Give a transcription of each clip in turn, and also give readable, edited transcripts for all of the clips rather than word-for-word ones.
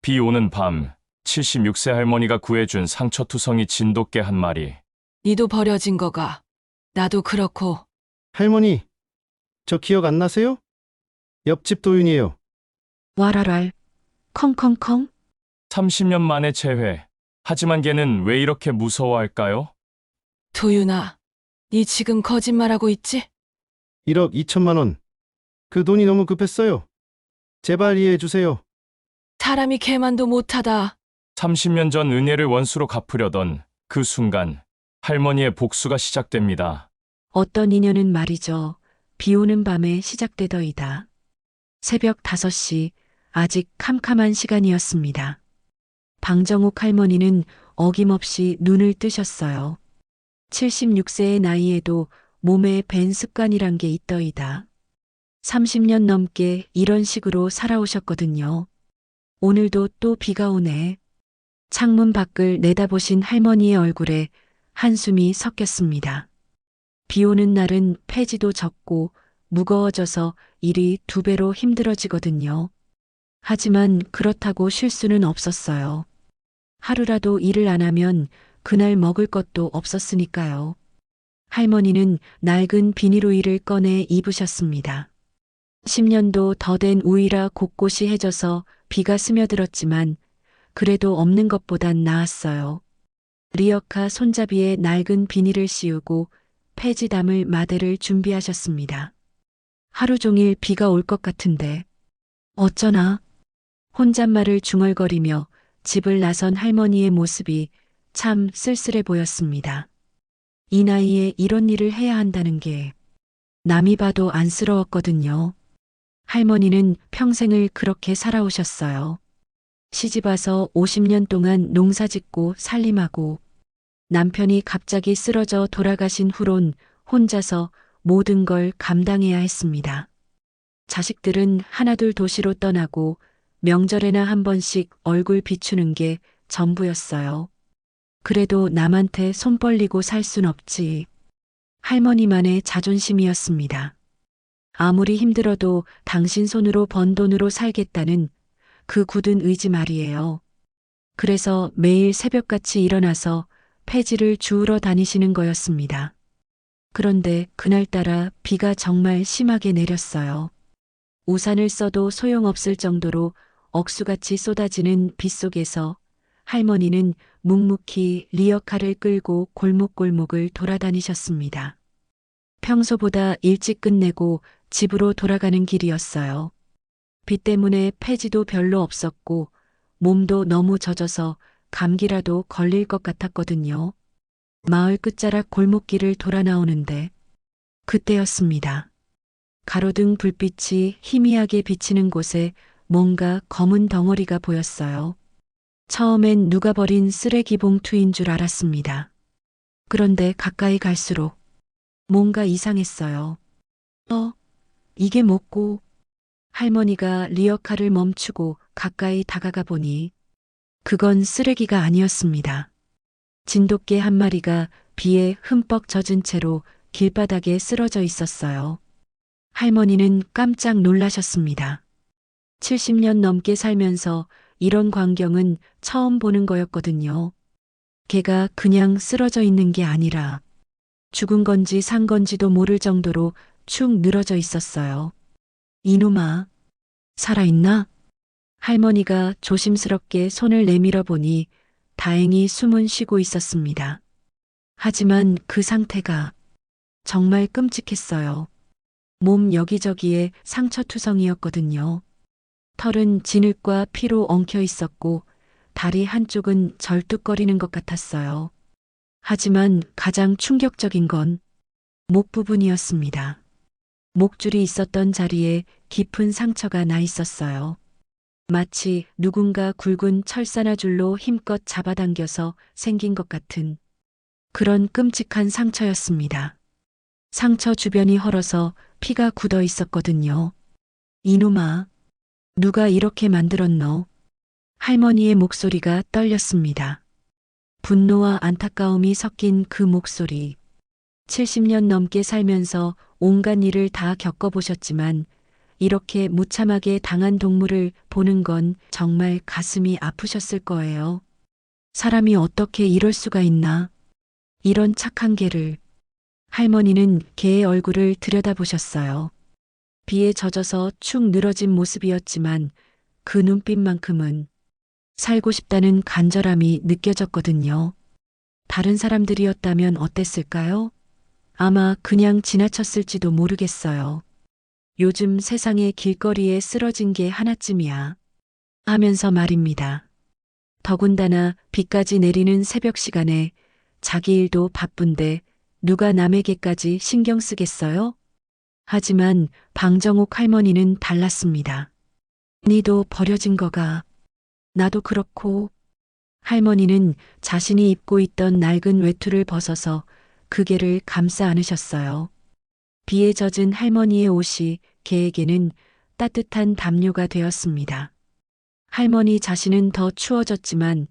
비 오는 밤, 76세 할머니가 구해준 상처투성이 진돗개 한 마리. 니도 버려진 거가. 나도 그렇고. 할머니, 저 기억 안 나세요? 옆집 도윤이에요. 와라랄, 컹컹컹. 30년 만에 재회. 하지만 걔는 왜 이렇게 무서워할까요? 도윤아, 니 지금 거짓말하고 있지? 1억 2천만 원. 그 돈이 너무 급했어요. 제발 이해해 주세요. 사람이 개만도 못하다. 30년 전 은혜를 원수로 갚으려던 그 순간, 할머니의 복수가 시작됩니다. 어떤 인연은 말이죠. 비 오는 밤에 시작되더이다. 새벽 5시, 아직 캄캄한 시간이었습니다. 방정욱 할머니는 어김없이 눈을 뜨셨어요. 76세의 나이에도 몸에 밴 습관이란 게 있더이다. 30년 넘게 이런 식으로 살아오셨거든요. 오늘도 또 비가 오네. 창문 밖을 내다보신 할머니의 얼굴에 한숨이 섞였습니다. 비 오는 날은 폐지도 적고 무거워져서 일이 2배로 힘들어지거든요. 하지만 그렇다고 쉴 수는 없었어요. 하루라도 일을 안 하면 그날 먹을 것도 없었으니까요. 할머니는 낡은 비닐 우의를 꺼내 입으셨습니다. 10년도 더 된 우의라 곳곳이 해져서 비가 스며들었지만 그래도 없는 것보단 나았어요. 리어카 손잡이에 낡은 비닐을 씌우고 폐지 담을 마대를 준비하셨습니다. 하루 종일 비가 올 것 같은데 어쩌나. 혼잣말을 중얼거리며 집을 나선 할머니의 모습이 참 쓸쓸해 보였습니다. 이 나이에 이런 일을 해야 한다는 게 남이 봐도 안쓰러웠거든요. 할머니는 평생을 그렇게 살아오셨어요. 시집와서 50년 동안 농사짓고 살림하고 남편이 갑자기 쓰러져 돌아가신 후론 혼자서 모든 걸 감당해야 했습니다. 자식들은 하나둘 도시로 떠나고 명절에나 한 번씩 얼굴 비추는 게 전부였어요. 그래도 남한테 손 벌리고 살 순 없지. 할머니만의 자존심이었습니다. 아무리 힘들어도 당신 손으로 번 돈으로 살겠다는 그 굳은 의지 말이에요. 그래서 매일 새벽같이 일어나서 폐지를 주우러 다니시는 거였습니다. 그런데 그날따라 비가 정말 심하게 내렸어요. 우산을 써도 소용없을 정도로 억수같이 쏟아지는 빗속에서 할머니는 묵묵히 리어카를 끌고 골목골목을 돌아다니셨습니다. 평소보다 일찍 끝내고 집으로 돌아가는 길이었어요. 비 때문에 폐지도 별로 없었고 몸도 너무 젖어서 감기라도 걸릴 것 같았거든요. 마을 끝자락 골목길을 돌아 나오는데 그때였습니다. 가로등 불빛이 희미하게 비치는 곳에 뭔가 검은 덩어리가 보였어요. 처음엔 누가 버린 쓰레기 봉투인 줄 알았습니다. 그런데 가까이 갈수록 뭔가 이상했어요. 이게 뭐고? 할머니가 리어카를 멈추고 가까이 다가가 보니 그건 쓰레기가 아니었습니다. 진돗개 한 마리가 비에 흠뻑 젖은 채로 길바닥에 쓰러져 있었어요. 할머니는 깜짝 놀라셨습니다. 70년 넘게 살면서 이런 광경은 처음 보는 거였거든요. 개가 그냥 쓰러져 있는 게 아니라 죽은 건지 산 건지도 모를 정도로 축 늘어져 있었어요. 이놈아, 살아있나? 할머니가 조심스럽게 손을 내밀어 보니 다행히 숨은 쉬고 있었습니다. 하지만 그 상태가 정말 끔찍했어요. 몸 여기저기에 상처투성이었거든요. 털은 진흙과 피로 엉켜 있었고 다리 한쪽은 절뚝거리는 것 같았어요. 하지만 가장 충격적인 건 목 부분이었습니다. 목줄이 있었던 자리에 깊은 상처가 나 있었어요. 마치 누군가 굵은 철사나줄로 힘껏 잡아당겨서 생긴 것 같은 그런 끔찍한 상처였습니다. 상처 주변이 헐어서 피가 굳어 있었거든요. 이놈아, 누가 이렇게 만들었노? 할머니의 목소리가 떨렸습니다. 분노와 안타까움이 섞인 그 목소리. 70년 넘게 살면서 온갖 일을 다 겪어보셨지만 이렇게 무참하게 당한 동물을 보는 건 정말 가슴이 아프셨을 거예요. 사람이 어떻게 이럴 수가 있나? 이런 착한 개를. 할머니는 개의 얼굴을 들여다보셨어요. 비에 젖어서 축 늘어진 모습이었지만 그 눈빛만큼은 살고 싶다는 간절함이 느껴졌거든요. 다른 사람들이었다면 어땠을까요? 아마 그냥 지나쳤을지도 모르겠어요. 요즘 세상에 길거리에 쓰러진 게 하나쯤이야. 하면서 말입니다. 더군다나 비까지 내리는 새벽 시간에 자기 일도 바쁜데 누가 남에게까지 신경 쓰겠어요? 하지만 방정옥 할머니는 달랐습니다. 니도 버려진 거가. 나도 그렇고. 할머니는 자신이 입고 있던 낡은 외투를 벗어서 그 개를 감싸 안으셨어요. 비에 젖은 할머니의 옷이 개에게는 따뜻한 담요가 되었습니다. 할머니 자신은 더 추워졌지만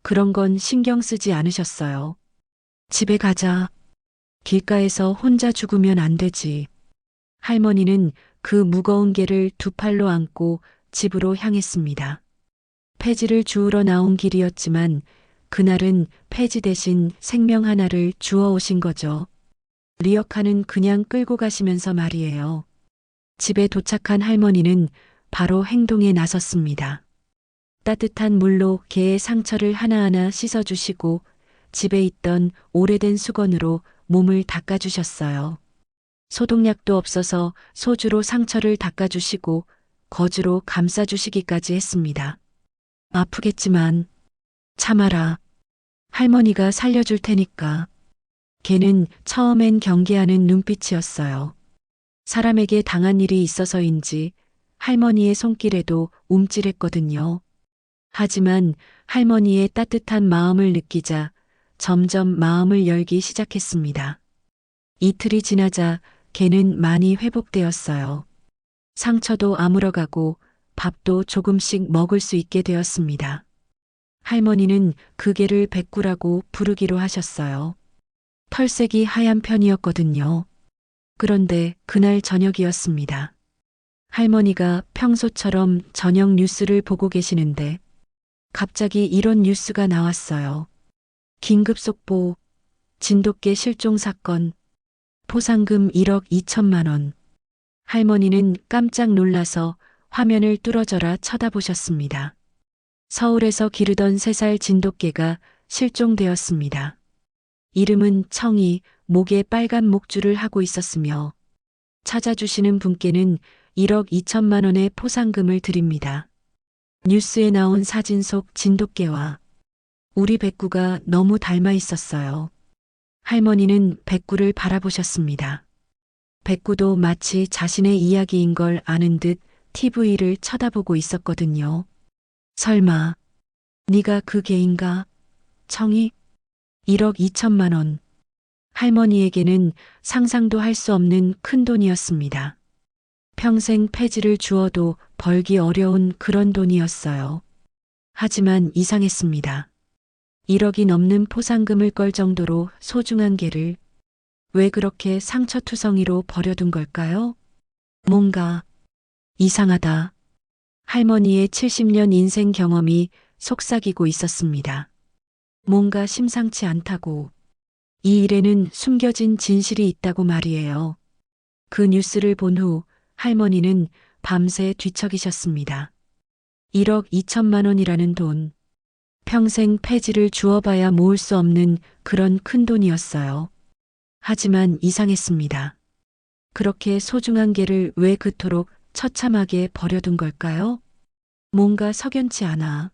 그런 건 신경 쓰지 않으셨어요. 집에 가자. 길가에서 혼자 죽으면 안 되지. 할머니는 그 무거운 개를 두 팔로 안고 집으로 향했습니다. 폐지를 주우러 나온 길이었지만 그날은 폐지 대신 생명 하나를 주워 오신 거죠. 리어카는 그냥 끌고 가시면서 말이에요. 집에 도착한 할머니는 바로 행동에 나섰습니다. 따뜻한 물로 개의 상처를 하나하나 씻어주시고 집에 있던 오래된 수건으로 몸을 닦아주셨어요. 소독약도 없어서 소주로 상처를 닦아주시고 거즈로 감싸주시기까지 했습니다. 아프겠지만 참아라. 할머니가 살려줄 테니까. 걔는 처음엔 경계하는 눈빛이었어요. 사람에게 당한 일이 있어서인지 할머니의 손길에도 움찔했거든요. 하지만 할머니의 따뜻한 마음을 느끼자 점점 마음을 열기 시작했습니다. 이틀이 지나자 걔는 많이 회복되었어요. 상처도 아물어가고 밥도 조금씩 먹을 수 있게 되었습니다. 할머니는 그 개를 백구라고 부르기로 하셨어요. 털색이 하얀 편이었거든요. 그런데 그날 저녁이었습니다. 할머니가 평소처럼 저녁 뉴스를 보고 계시는데 갑자기 이런 뉴스가 나왔어요. 긴급 속보, 진돗개 실종 사건, 포상금 1억 2천만 원. 할머니는 깜짝 놀라서 화면을 뚫어져라 쳐다보셨습니다. 서울에서 기르던 3살 진돗개가 실종되었습니다. 이름은 청이, 목에 빨간 목줄을 하고 있었으며 찾아주시는 분께는 1억 2천만 원의 포상금을 드립니다. 뉴스에 나온 사진 속 진돗개와 우리 백구가 너무 닮아 있었어요. 할머니는 백구를 바라보셨습니다. 백구도 마치 자신의 이야기인 걸 아는 듯 TV를 쳐다보고 있었거든요. 설마 네가 그 개인가? 청이? 1억 2천만 원. 할머니에게는 상상도 할 수 없는 큰 돈이었습니다. 평생 폐지를 주어도 벌기 어려운 그런 돈이었어요. 하지만 이상했습니다. 1억이 넘는 포상금을 걸 정도로 소중한 개를 왜 그렇게 상처투성이로 버려둔 걸까요? 뭔가 이상하다. 할머니의 70년 인생 경험이 속삭이고 있었습니다. 뭔가 심상치 않다고. 이 일에는 숨겨진 진실이 있다고 말이에요. 그 뉴스를 본 후 할머니는 밤새 뒤척이셨습니다. 1억 2천만 원이라는 돈. 평생 폐지를 주어봐야 모을 수 없는 그런 큰 돈이었어요. 하지만 이상했습니다. 그렇게 소중한 개를 왜 그토록 처참하게 버려둔 걸까요? 뭔가 석연치 않아.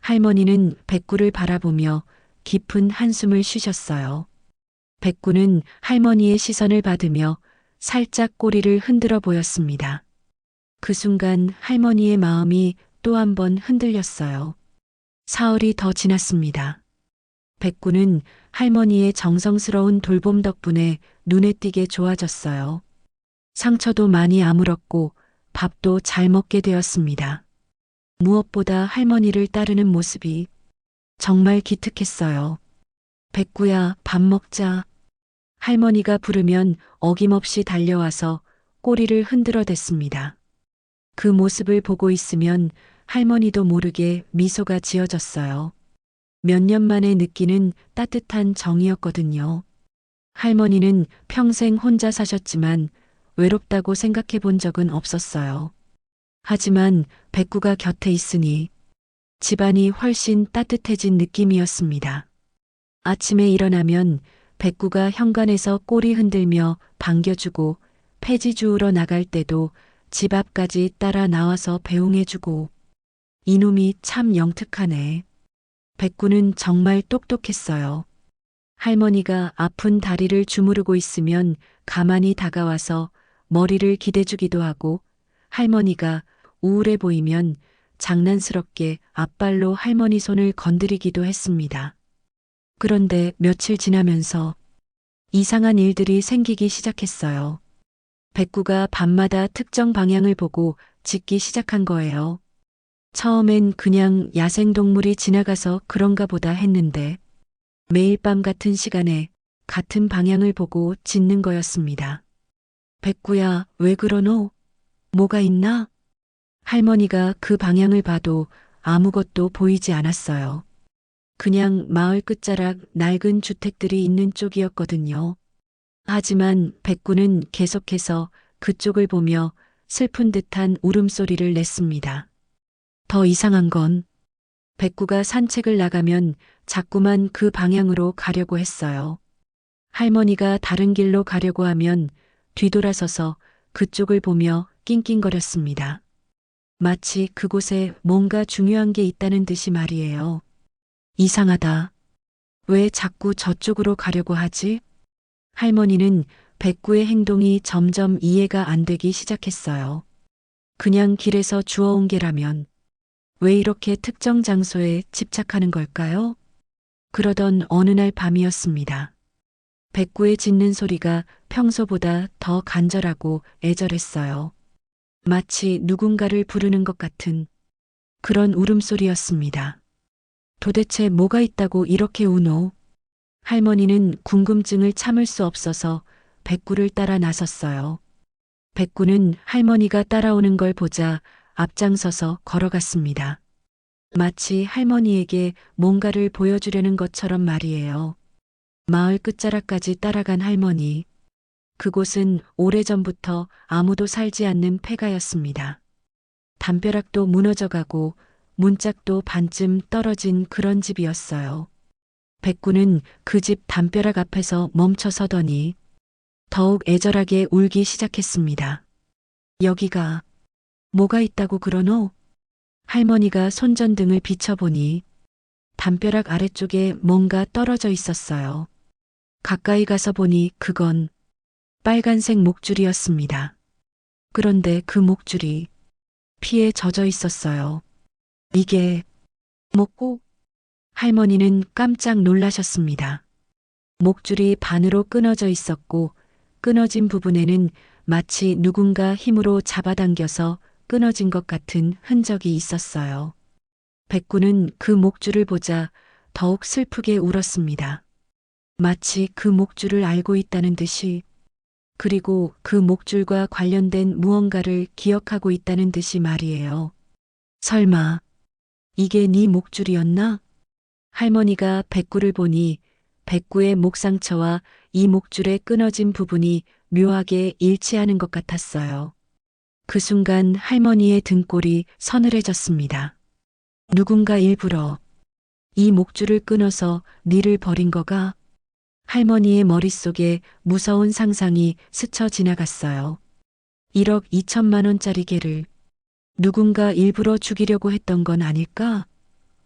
할머니는 백구를 바라보며 깊은 한숨을 쉬셨어요. 백구는 할머니의 시선을 받으며 살짝 꼬리를 흔들어 보였습니다. 그 순간 할머니의 마음이 또 한 번 흔들렸어요. 사흘이 더 지났습니다. 백구는 할머니의 정성스러운 돌봄 덕분에 눈에 띄게 좋아졌어요. 상처도 많이 아물었고 밥도 잘 먹게 되었습니다. 무엇보다 할머니를 따르는 모습이 정말 기특했어요. 백구야, 밥 먹자. 할머니가 부르면 어김없이 달려와서 꼬리를 흔들어 댔습니다. 그 모습을 보고 있으면 할머니도 모르게 미소가 지어졌어요. 몇 년 만에 느끼는 따뜻한 정이었거든요. 할머니는 평생 혼자 사셨지만 외롭다고 생각해 본 적은 없었어요. 하지만 백구가 곁에 있으니 집안이 훨씬 따뜻해진 느낌이었습니다. 아침에 일어나면 백구가 현관에서 꼬리 흔들며 반겨주고 폐지 주우러 나갈 때도 집 앞까지 따라 나와서 배웅해주고 이놈이 참 영특하네. 백구는 정말 똑똑했어요. 할머니가 아픈 다리를 주무르고 있으면 가만히 다가와서 머리를 기대주기도 하고 할머니가 우울해 보이면 장난스럽게 앞발로 할머니 손을 건드리기도 했습니다. 그런데 며칠 지나면서 이상한 일들이 생기기 시작했어요. 백구가 밤마다 특정 방향을 보고 짖기 시작한 거예요. 처음엔 그냥 야생동물이 지나가서 그런가 보다 했는데 매일 밤 같은 시간에 같은 방향을 보고 짖는 거였습니다. 백구야, 왜 그러노? 뭐가 있나? 할머니가 그 방향을 봐도 아무것도 보이지 않았어요. 그냥 마을 끝자락 낡은 주택들이 있는 쪽이었거든요. 하지만 백구는 계속해서 그쪽을 보며 슬픈 듯한 울음소리를 냈습니다. 더 이상한 건 백구가 산책을 나가면 자꾸만 그 방향으로 가려고 했어요. 할머니가 다른 길로 가려고 하면 뒤돌아서서 그쪽을 보며 낑낑거렸습니다. 마치 그곳에 뭔가 중요한 게 있다는 듯이 말이에요. 이상하다. 왜 자꾸 저쪽으로 가려고 하지? 할머니는 백구의 행동이 점점 이해가 안 되기 시작했어요. 그냥 길에서 주워온 게라면 왜 이렇게 특정 장소에 집착하는 걸까요? 그러던 어느 날 밤이었습니다. 백구의 짖는 소리가 평소보다 더 간절하고 애절했어요. 마치 누군가를 부르는 것 같은 그런 울음소리였습니다. 도대체 뭐가 있다고 이렇게 우노? 할머니는 궁금증을 참을 수 없어서 백구를 따라 나섰어요. 백구는 할머니가 따라오는 걸 보자 앞장서서 걸어갔습니다. 마치 할머니에게 뭔가를 보여주려는 것처럼 말이에요. 마을 끝자락까지 따라간 할머니. 그곳은 오래전부터 아무도 살지 않는 폐가였습니다. 담벼락도 무너져가고 문짝도 반쯤 떨어진 그런 집이었어요. 백구는 그 집 담벼락 앞에서 멈춰서더니 더욱 애절하게 울기 시작했습니다. 여기가 뭐가 있다고 그러노? 할머니가 손전등을 비춰보니 담벼락 아래쪽에 뭔가 떨어져 있었어요. 가까이 가서 보니 그건 빨간색 목줄이었습니다. 그런데 그 목줄이 피에 젖어 있었어요. 이게 뭐고? 할머니는 깜짝 놀라셨습니다. 목줄이 반으로 끊어져 있었고 끊어진 부분에는 마치 누군가 힘으로 잡아당겨서 끊어진 것 같은 흔적이 있었어요. 백구는 그 목줄을 보자 더욱 슬프게 울었습니다. 마치 그 목줄을 알고 있다는 듯이, 그리고 그 목줄과 관련된 무언가를 기억하고 있다는 듯이 말이에요. 설마 이게 네 목줄이었나? 할머니가 백구를 보니 백구의 목 상처와 이 목줄의 끊어진 부분이 묘하게 일치하는 것 같았어요. 그 순간 할머니의 등골이 서늘해졌습니다. 누군가 일부러 이 목줄을 끊어서 니를 버린 거가? 할머니의 머릿속에 무서운 상상이 스쳐 지나갔어요. 1억 2천만 원짜리 개를 누군가 일부러 죽이려고 했던 건 아닐까?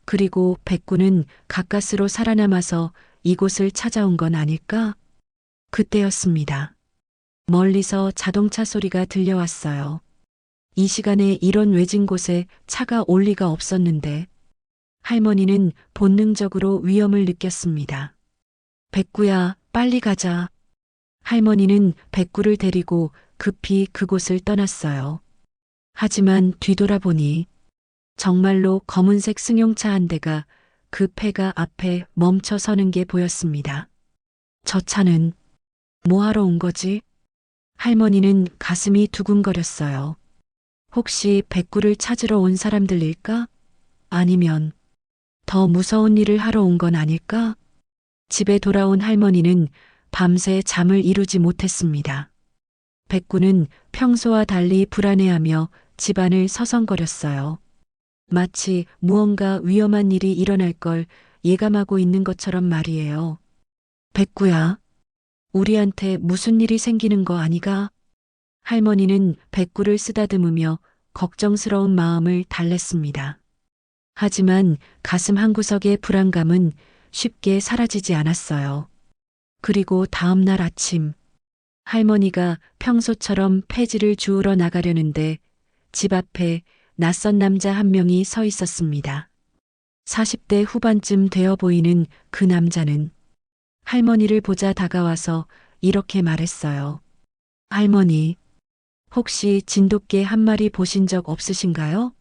그리고 백구는 가까스로 살아남아서 이곳을 찾아온 건 아닐까? 그때였습니다. 멀리서 자동차 소리가 들려왔어요. 이 시간에 이런 외진 곳에 차가 올 리가 없었는데 할머니는 본능적으로 위험을 느꼈습니다. 백구야, 빨리 가자. 할머니는 백구를 데리고 급히 그곳을 떠났어요. 하지만 뒤돌아보니 정말로 검은색 승용차 한 대가 그 폐가 앞에 멈춰 서는 게 보였습니다. 저 차는 뭐하러 온 거지? 할머니는 가슴이 두근거렸어요. 혹시 백구를 찾으러 온 사람들일까? 아니면 더 무서운 일을 하러 온 건 아닐까? 집에 돌아온 할머니는 밤새 잠을 이루지 못했습니다. 백구는 평소와 달리 불안해하며 집안을 서성거렸어요. 마치 무언가 위험한 일이 일어날 걸 예감하고 있는 것처럼 말이에요. 백구야, 우리한테 무슨 일이 생기는 거 아니가? 할머니는 백구를 쓰다듬으며 걱정스러운 마음을 달랬습니다. 하지만 가슴 한구석의 불안감은 쉽게 사라지지 않았어요. 그리고 다음 날 아침, 할머니가 평소처럼 폐지를 주우러 나가려는데 집 앞에 낯선 남자 한 명이 서 있었습니다. 40대 후반쯤 되어 보이는 그 남자는 할머니를 보자 다가와서 이렇게 말했어요. 할머니, 혹시 진돗개 한 마리 보신 적 없으신가요?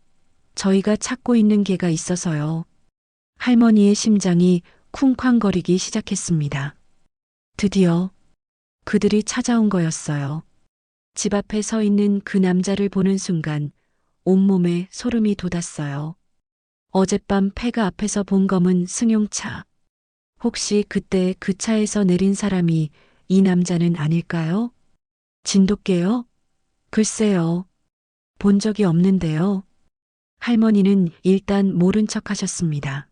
저희가 찾고 있는 개가 있어서요. 할머니의 심장이 쿵쾅거리기 시작했습니다. 드디어 그들이 찾아온 거였어요. 집 앞에 서 있는 그 남자를 보는 순간 온몸에 소름이 돋았어요. 어젯밤 폐가 앞에서 본 검은 승용차. 혹시 그때 그 차에서 내린 사람이 이 남자는 아닐까요? 진돗개요? 글쎄요. 본 적이 없는데요. 할머니는 일단 모른 척 하셨습니다.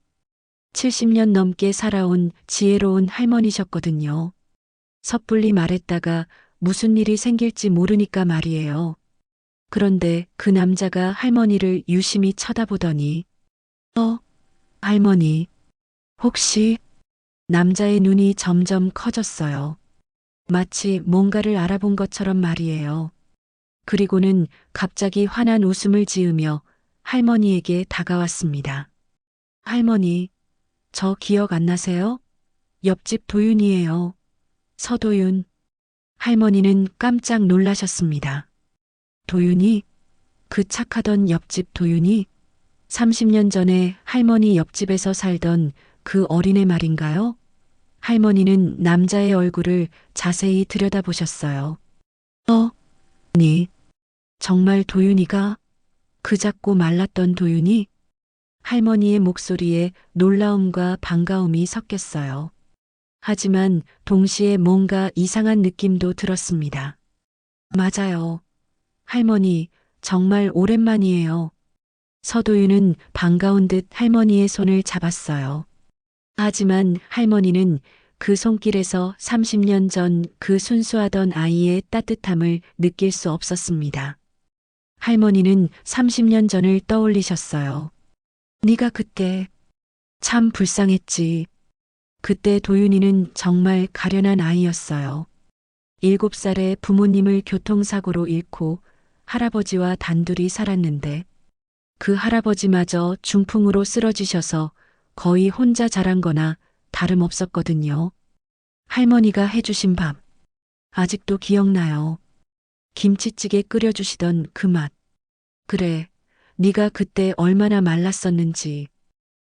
70년 넘게 살아온 지혜로운 할머니셨거든요. 섣불리 말했다가 무슨 일이 생길지 모르니까 말이에요. 그런데 그 남자가 할머니를 유심히 쳐다보더니 할머니, 혹시 남자의 눈이 점점 커졌어요. 마치 뭔가를 알아본 것처럼 말이에요. 그리고는 갑자기 환한 웃음을 지으며 할머니에게 다가왔습니다. 할머니, 저 기억 안 나세요? 옆집 도윤이에요. 서도윤. 할머니는 깜짝 놀라셨습니다. 도윤이? 그 착하던 옆집 도윤이? 30년 전에 할머니 옆집에서 살던 그 어린애 말인가요? 할머니는 남자의 얼굴을 자세히 들여다보셨어요. 니, 정말 도윤이가? 그 작고 말랐던 도윤이? 할머니의 목소리에 놀라움과 반가움이 섞였어요. 하지만 동시에 뭔가 이상한 느낌도 들었습니다. 맞아요. 할머니, 정말 오랜만이에요. 서도윤은 반가운 듯 할머니의 손을 잡았어요. 하지만 할머니는 그 손길에서 30년 전 그 순수하던 아이의 따뜻함을 느낄 수 없었습니다. 할머니는 30년 전을 떠올리셨어요. 네가 그때 참 불쌍했지. 그때 도윤이는 정말 가련한 아이였어요. 7살에 부모님을 교통사고로 잃고 할아버지와 단둘이 살았는데 그 할아버지마저 중풍으로 쓰러지셔서 거의 혼자 자란 거나 다름없었거든요. 할머니가 해주신 밥, 아직도 기억나요. 김치찌개 끓여주시던 그 맛. 그래, 네가 그때 얼마나 말랐었는지.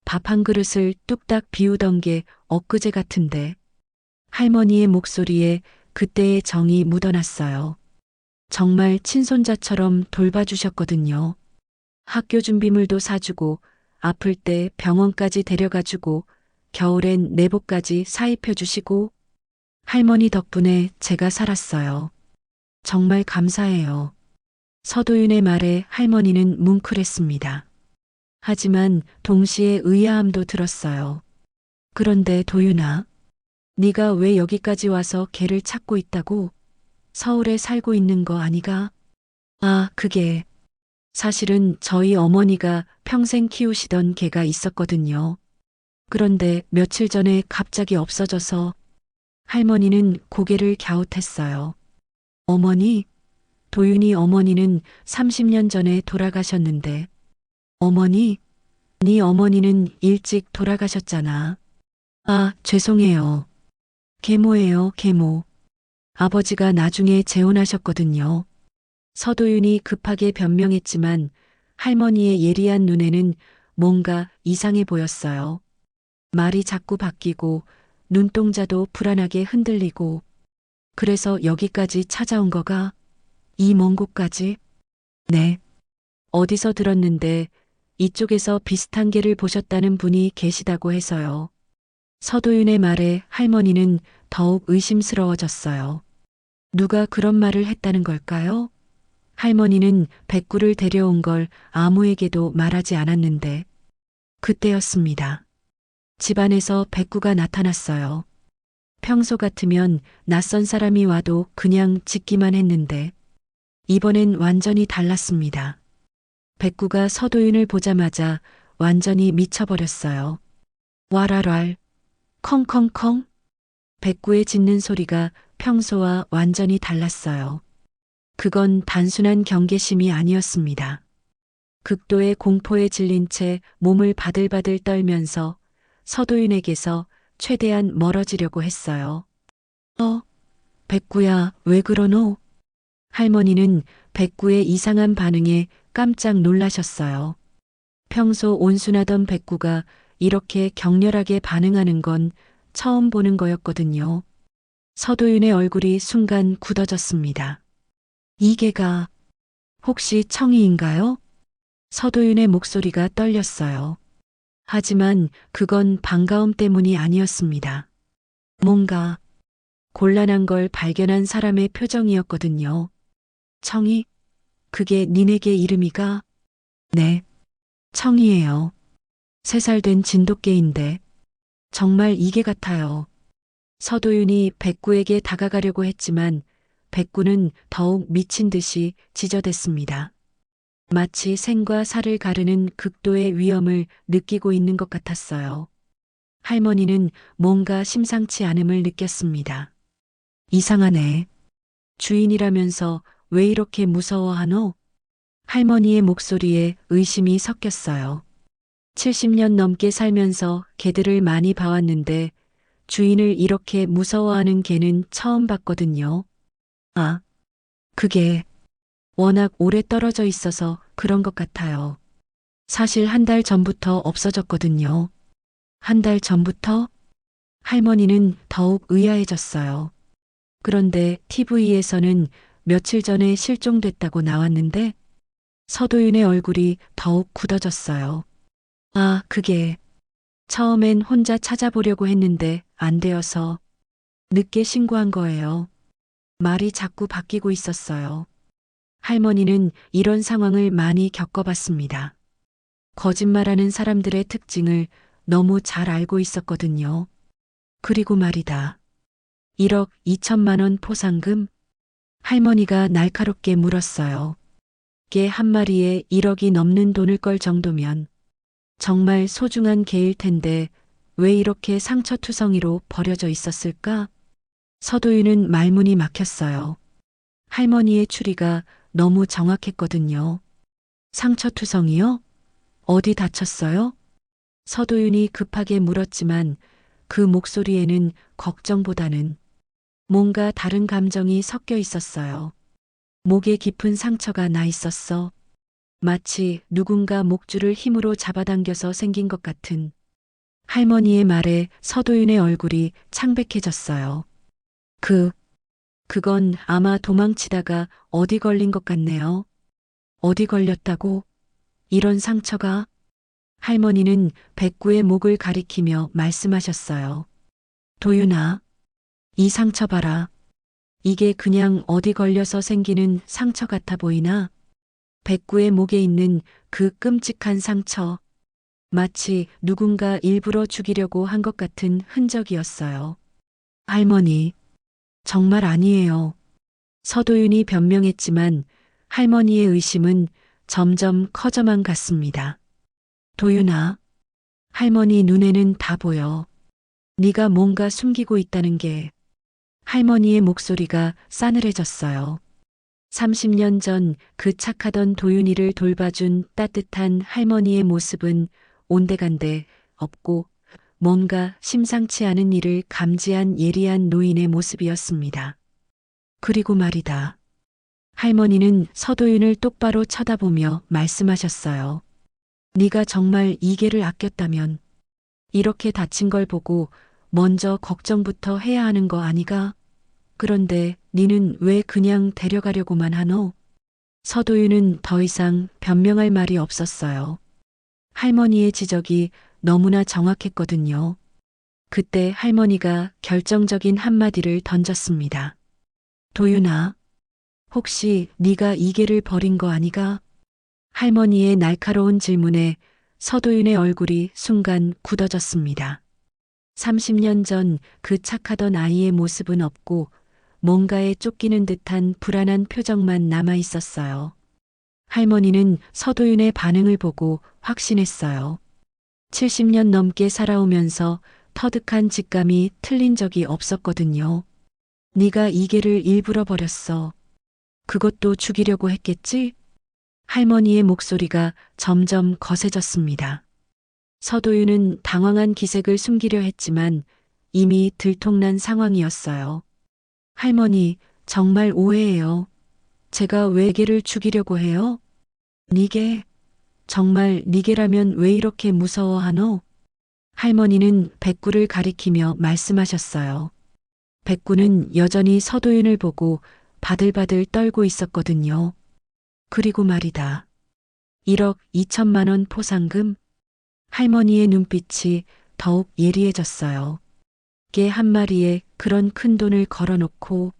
밥 한 그릇을 뚝딱 비우던 게 엊그제 같은데. 할머니의 목소리에 그때의 정이 묻어났어요. 정말 친손자처럼 돌봐주셨거든요. 학교 준비물도 사주고 아플 때 병원까지 데려가주고 겨울엔 내복까지 사입혀주시고 할머니 덕분에 제가 살았어요. 정말 감사해요. 서도윤의 말에 할머니는 뭉클했습니다. 하지만 동시에 의아함도 들었어요. 그런데 도윤아, 네가 왜 여기까지 와서 개를 찾고 있다고? 서울에 살고 있는 거 아니가? 아, 그게 사실은 저희 어머니가 평생 키우시던 개가 있었거든요. 그런데 며칠 전에 갑자기 없어져서 할머니는 고개를 갸웃했어요. 어머니? 도윤이 어머니는 30년 전에 돌아가셨는데 어머니? 네 어머니는 일찍 돌아가셨잖아. 아, 죄송해요. 계모예요, 계모. 아버지가 나중에 재혼하셨거든요. 서도윤이 급하게 변명했지만 할머니의 예리한 눈에는 뭔가 이상해 보였어요. 말이 자꾸 바뀌고 눈동자도 불안하게 흔들리고 그래서 여기까지 찾아온 거가 이 먼 곳까지? 네. 어디서 들었는데 이쪽에서 비슷한 개를 보셨다는 분이 계시다고 해서요. 서도윤의 말에 할머니는 더욱 의심스러워졌어요. 누가 그런 말을 했다는 걸까요? 할머니는 백구를 데려온 걸 아무에게도 말하지 않았는데 그때였습니다. 집안에서 백구가 나타났어요. 평소 같으면 낯선 사람이 와도 그냥 짖기만 했는데 이번엔 완전히 달랐습니다. 백구가 서도윤을 보자마자 완전히 미쳐버렸어요. 와랄왈, 컹컹컹. 백구의 짖는 소리가 평소와 완전히 달랐어요. 그건 단순한 경계심이 아니었습니다. 극도의 공포에 질린 채 몸을 바들바들 떨면서 서도윤에게서 최대한 멀어지려고 했어요. 백구야, 왜 그러노? 할머니는 백구의 이상한 반응에 깜짝 놀라셨어요. 평소 온순하던 백구가 이렇게 격렬하게 반응하는 건 처음 보는 거였거든요. 서도윤의 얼굴이 순간 굳어졌습니다. 이 개가 혹시 청이인가요? 서도윤의 목소리가 떨렸어요. 하지만 그건 반가움 때문이 아니었습니다. 뭔가 곤란한 걸 발견한 사람의 표정이었거든요. 청이? 그게 니네게 이름이가? 네, 청이에요. 3살 된 진돗개인데 정말 이게 같아요. 서도윤이 백구에게 다가가려고 했지만 백구는 더욱 미친 듯이 지저댔습니다. 마치 생과 사를 가르는 극도의 위험을 느끼고 있는 것 같았어요. 할머니는 뭔가 심상치 않음을 느꼈습니다. 이상하네. 주인이라면서 왜 이렇게 무서워하노? 할머니의 목소리에 의심이 섞였어요. 70년 넘게 살면서 개들을 많이 봐왔는데 주인을 이렇게 무서워하는 개는 처음 봤거든요. 아, 그게 워낙 오래 떨어져 있어서 그런 것 같아요. 사실 1달 전부터 없어졌거든요. 1달 전부터? 할머니는 더욱 의아해졌어요. 그런데 TV에서는 며칠 전에 실종됐다고 나왔는데 서도윤의 얼굴이 더욱 굳어졌어요. 아, 그게 처음엔 혼자 찾아보려고 했는데 안 되어서 늦게 신고한 거예요. 말이 자꾸 바뀌고 있었어요. 할머니는 이런 상황을 많이 겪어봤습니다. 거짓말하는 사람들의 특징을 너무 잘 알고 있었거든요. 그리고 말이다. 1억 2천만 원 포상금? 할머니가 날카롭게 물었어요. 개 한 마리에 1억이 넘는 돈을 걸 정도면 정말 소중한 개일 텐데 왜 이렇게 상처투성이로 버려져 있었을까? 서도윤은 말문이 막혔어요. 할머니의 추리가 너무 정확했거든요. 상처투성이요? 어디 다쳤어요? 서도윤이 급하게 물었지만 그 목소리에는 걱정보다는 뭔가 다른 감정이 섞여 있었어요. 목에 깊은 상처가 나 있었어. 마치 누군가 목줄을 힘으로 잡아당겨서 생긴 것 같은. 할머니의 말에 서도윤의 얼굴이 창백해졌어요. 그건 아마 도망치다가 어디 걸린 것 같네요. 어디 걸렸다고? 이런 상처가? 할머니는 백구의 목을 가리키며 말씀하셨어요. 도윤아, 이 상처 봐라. 이게 그냥 어디 걸려서 생기는 상처 같아 보이나? 백구의 목에 있는 그 끔찍한 상처. 마치 누군가 일부러 죽이려고 한 것 같은 흔적이었어요. 할머니, 정말 아니에요. 서도윤이 변명했지만 할머니의 의심은 점점 커져만 갔습니다. 도윤아, 할머니 눈에는 다 보여. 네가 뭔가 숨기고 있다는 게. 할머니의 목소리가 싸늘해졌어요. 30년 전 그 착하던 도윤이를 돌봐준 따뜻한 할머니의 모습은 온데간데 없고 뭔가 심상치 않은 일을 감지한 예리한 노인의 모습이었습니다. 그리고 말이다. 할머니는 서도윤을 똑바로 쳐다보며 말씀하셨어요. 네가 정말 이 개를 아꼈다면 이렇게 다친 걸 보고 먼저 걱정부터 해야 하는 거 아니가? 그런데 니는 왜 그냥 데려가려고만 하노? 서도윤은 더 이상 변명할 말이 없었어요. 할머니의 지적이 너무나 정확했거든요. 그때 할머니가 결정적인 한마디를 던졌습니다. 도윤아, 혹시 네가 이계를 버린 거 아니가? 할머니의 날카로운 질문에 서도윤의 얼굴이 순간 굳어졌습니다. 30년 전 그 착하던 아이의 모습은 없고 뭔가에 쫓기는 듯한 불안한 표정만 남아 있었어요. 할머니는 서도윤의 반응을 보고 확신했어요. 70년 넘게 살아오면서 터득한 직감이 틀린 적이 없었거든요. 네가 이계를 일부러 버렸어. 그것도 죽이려고 했겠지? 할머니의 목소리가 점점 거세졌습니다. 서도윤은 당황한 기색을 숨기려 했지만 이미 들통난 상황이었어요. 할머니, 정말 오해해요. 제가 왜 개를 죽이려고 해요? 니게, 정말 니게라면 왜 이렇게 무서워하노? 할머니는 백구를 가리키며 말씀하셨어요. 백구는 여전히 서도윤을 보고 바들바들 떨고 있었거든요. 그리고 말이다. 1억 2천만 원 포상금? 할머니의 눈빛이 더욱 예리해졌어요. 개 한 마리에 그런 큰 돈을 걸어놓고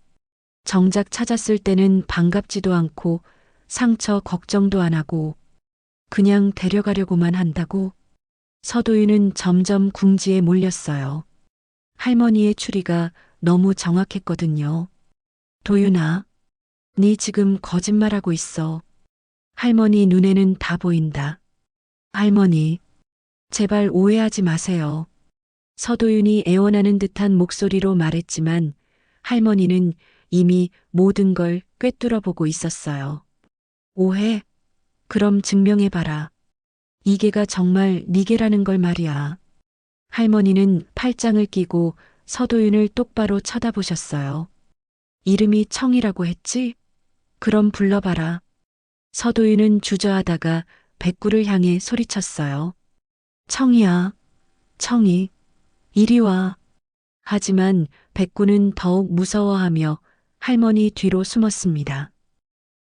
정작 찾았을 때는 반갑지도 않고 상처 걱정도 안 하고 그냥 데려가려고만 한다고. 서도윤은 점점 궁지에 몰렸어요. 할머니의 추리가 너무 정확했거든요. 도윤아, 네 지금 거짓말하고 있어. 할머니 눈에는 다 보인다. 할머니, 제발 오해하지 마세요. 서도윤이 애원하는 듯한 목소리로 말했지만 할머니는 이미 모든 걸 꿰뚫어 보고 있었어요. 오해? 그럼 증명해봐라. 이게가 정말 니게라는 걸 말이야. 할머니는 팔짱을 끼고 서도윤을 똑바로 쳐다보셨어요. 이름이 청이라고 했지? 그럼 불러봐라. 서도윤은 주저하다가 백구를 향해 소리쳤어요. 청이야, 청이, 이리 와. 하지만 백구는 더욱 무서워하며 할머니 뒤로 숨었습니다.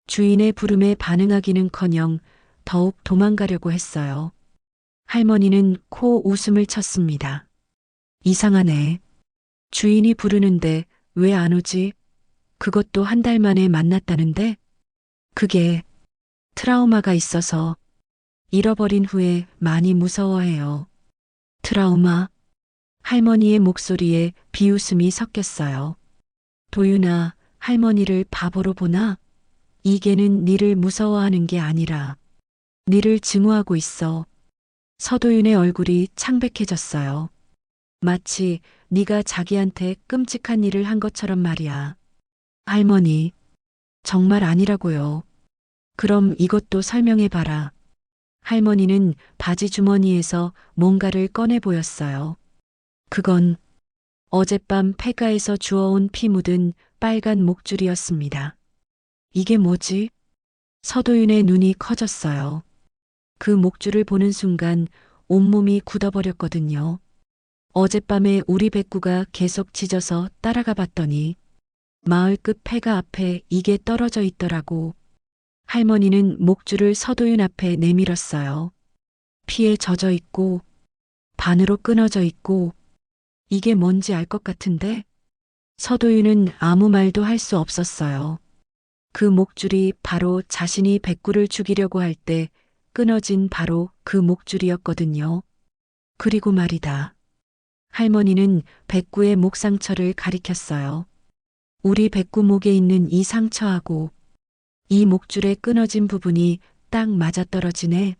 주인의 부름에 반응하기는커녕 더욱 도망가려고 했어요. 할머니는 코 웃음을 쳤습니다. 이상하네. 주인이 부르는데 왜 안 오지? 그것도 한 달 만에 만났다는데? 그게 트라우마가 있어서 잃어버린 후에 많이 무서워해요. 트라우마? 할머니의 목소리에 비웃음이 섞였어요. 도윤아, 할머니를 바보로 보나? 이게는 니를 무서워하는 게 아니라 니를 증오하고 있어. 서도윤의 얼굴이 창백해졌어요. 마치 네가 자기한테 끔찍한 일을 한 것처럼 말이야. 할머니, 정말 아니라고요. 그럼 이것도 설명해봐라. 할머니는 바지 주머니에서 뭔가를 꺼내 보였어요. 그건 어젯밤 폐가에서 주워온 피 묻은 빨간 목줄이었습니다. 이게 뭐지? 서도윤의 눈이 커졌어요. 그 목줄을 보는 순간 온몸이 굳어버렸거든요. 어젯밤에 우리 백구가 계속 짖어서 따라가 봤더니 마을 끝 폐가 앞에 이게 떨어져 있더라고. 할머니는 목줄을 서도윤 앞에 내밀었어요. 피에 젖어 있고 반으로 끊어져 있고 이게 뭔지 알 것 같은데? 서도윤은 아무 말도 할 수 없었어요. 그 목줄이 바로 자신이 백구를 죽이려고 할 때 끊어진 바로 그 목줄이었거든요. 그리고 말이다. 할머니는 백구의 목 상처를 가리켰어요. 우리 백구 목에 있는 이 상처하고 이 목줄의 끊어진 부분이 딱 맞아떨어지네.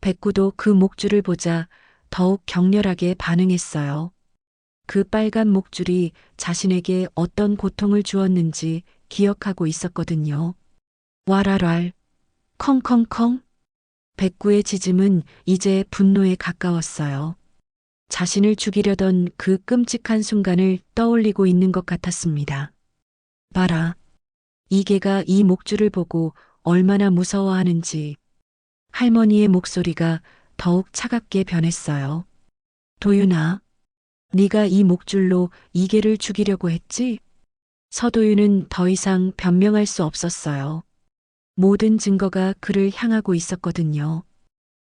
백구도 그 목줄을 보자 더욱 격렬하게 반응했어요. 그 빨간 목줄이 자신에게 어떤 고통을 주었는지 기억하고 있었거든요. 와랄랄, 컹컹컹. 백구의 짖음은 이제 분노에 가까웠어요. 자신을 죽이려던 그 끔찍한 순간을 떠올리고 있는 것 같았습니다. 봐라. 이계가 이 목줄을 보고 얼마나 무서워하는지. 할머니의 목소리가 더욱 차갑게 변했어요. 도윤아, 네가 이 목줄로 이계를 죽이려고 했지? 서도윤은 더 이상 변명할 수 없었어요. 모든 증거가 그를 향하고 있었거든요.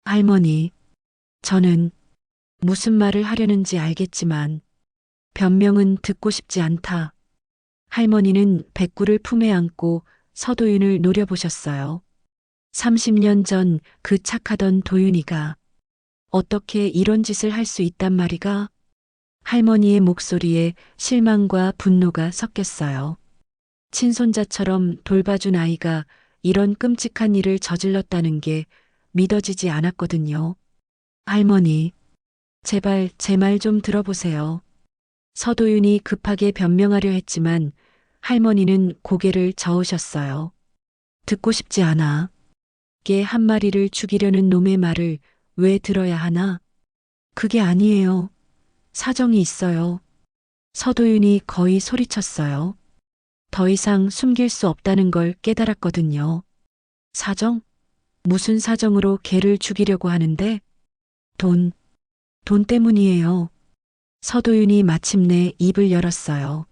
할머니, 저는 무슨 말을 하려는지 알겠지만 변명은 듣고 싶지 않다. 할머니는 백구를 품에 안고 서도윤을 노려보셨어요. 30년 전 그 착하던 도윤이가 어떻게 이런 짓을 할 수 있단 말이가? 할머니의 목소리에 실망과 분노가 섞였어요. 친손자처럼 돌봐준 아이가 이런 끔찍한 일을 저질렀다는 게 믿어지지 않았거든요. 할머니, 제발 제 말 좀 들어보세요. 서도윤이 급하게 변명하려 했지만 할머니는 고개를 저으셨어요. 듣고 싶지 않아. 개 한 마리를 죽이려는 놈의 말을 왜 들어야 하나? 그게 아니에요. 사정이 있어요. 서도윤이 거의 소리쳤어요. 더 이상 숨길 수 없다는 걸 깨달았거든요. 사정? 무슨 사정으로 개를 죽이려고 하는데? 돈 때문이에요. 서도윤이 마침내 입을 열었어요.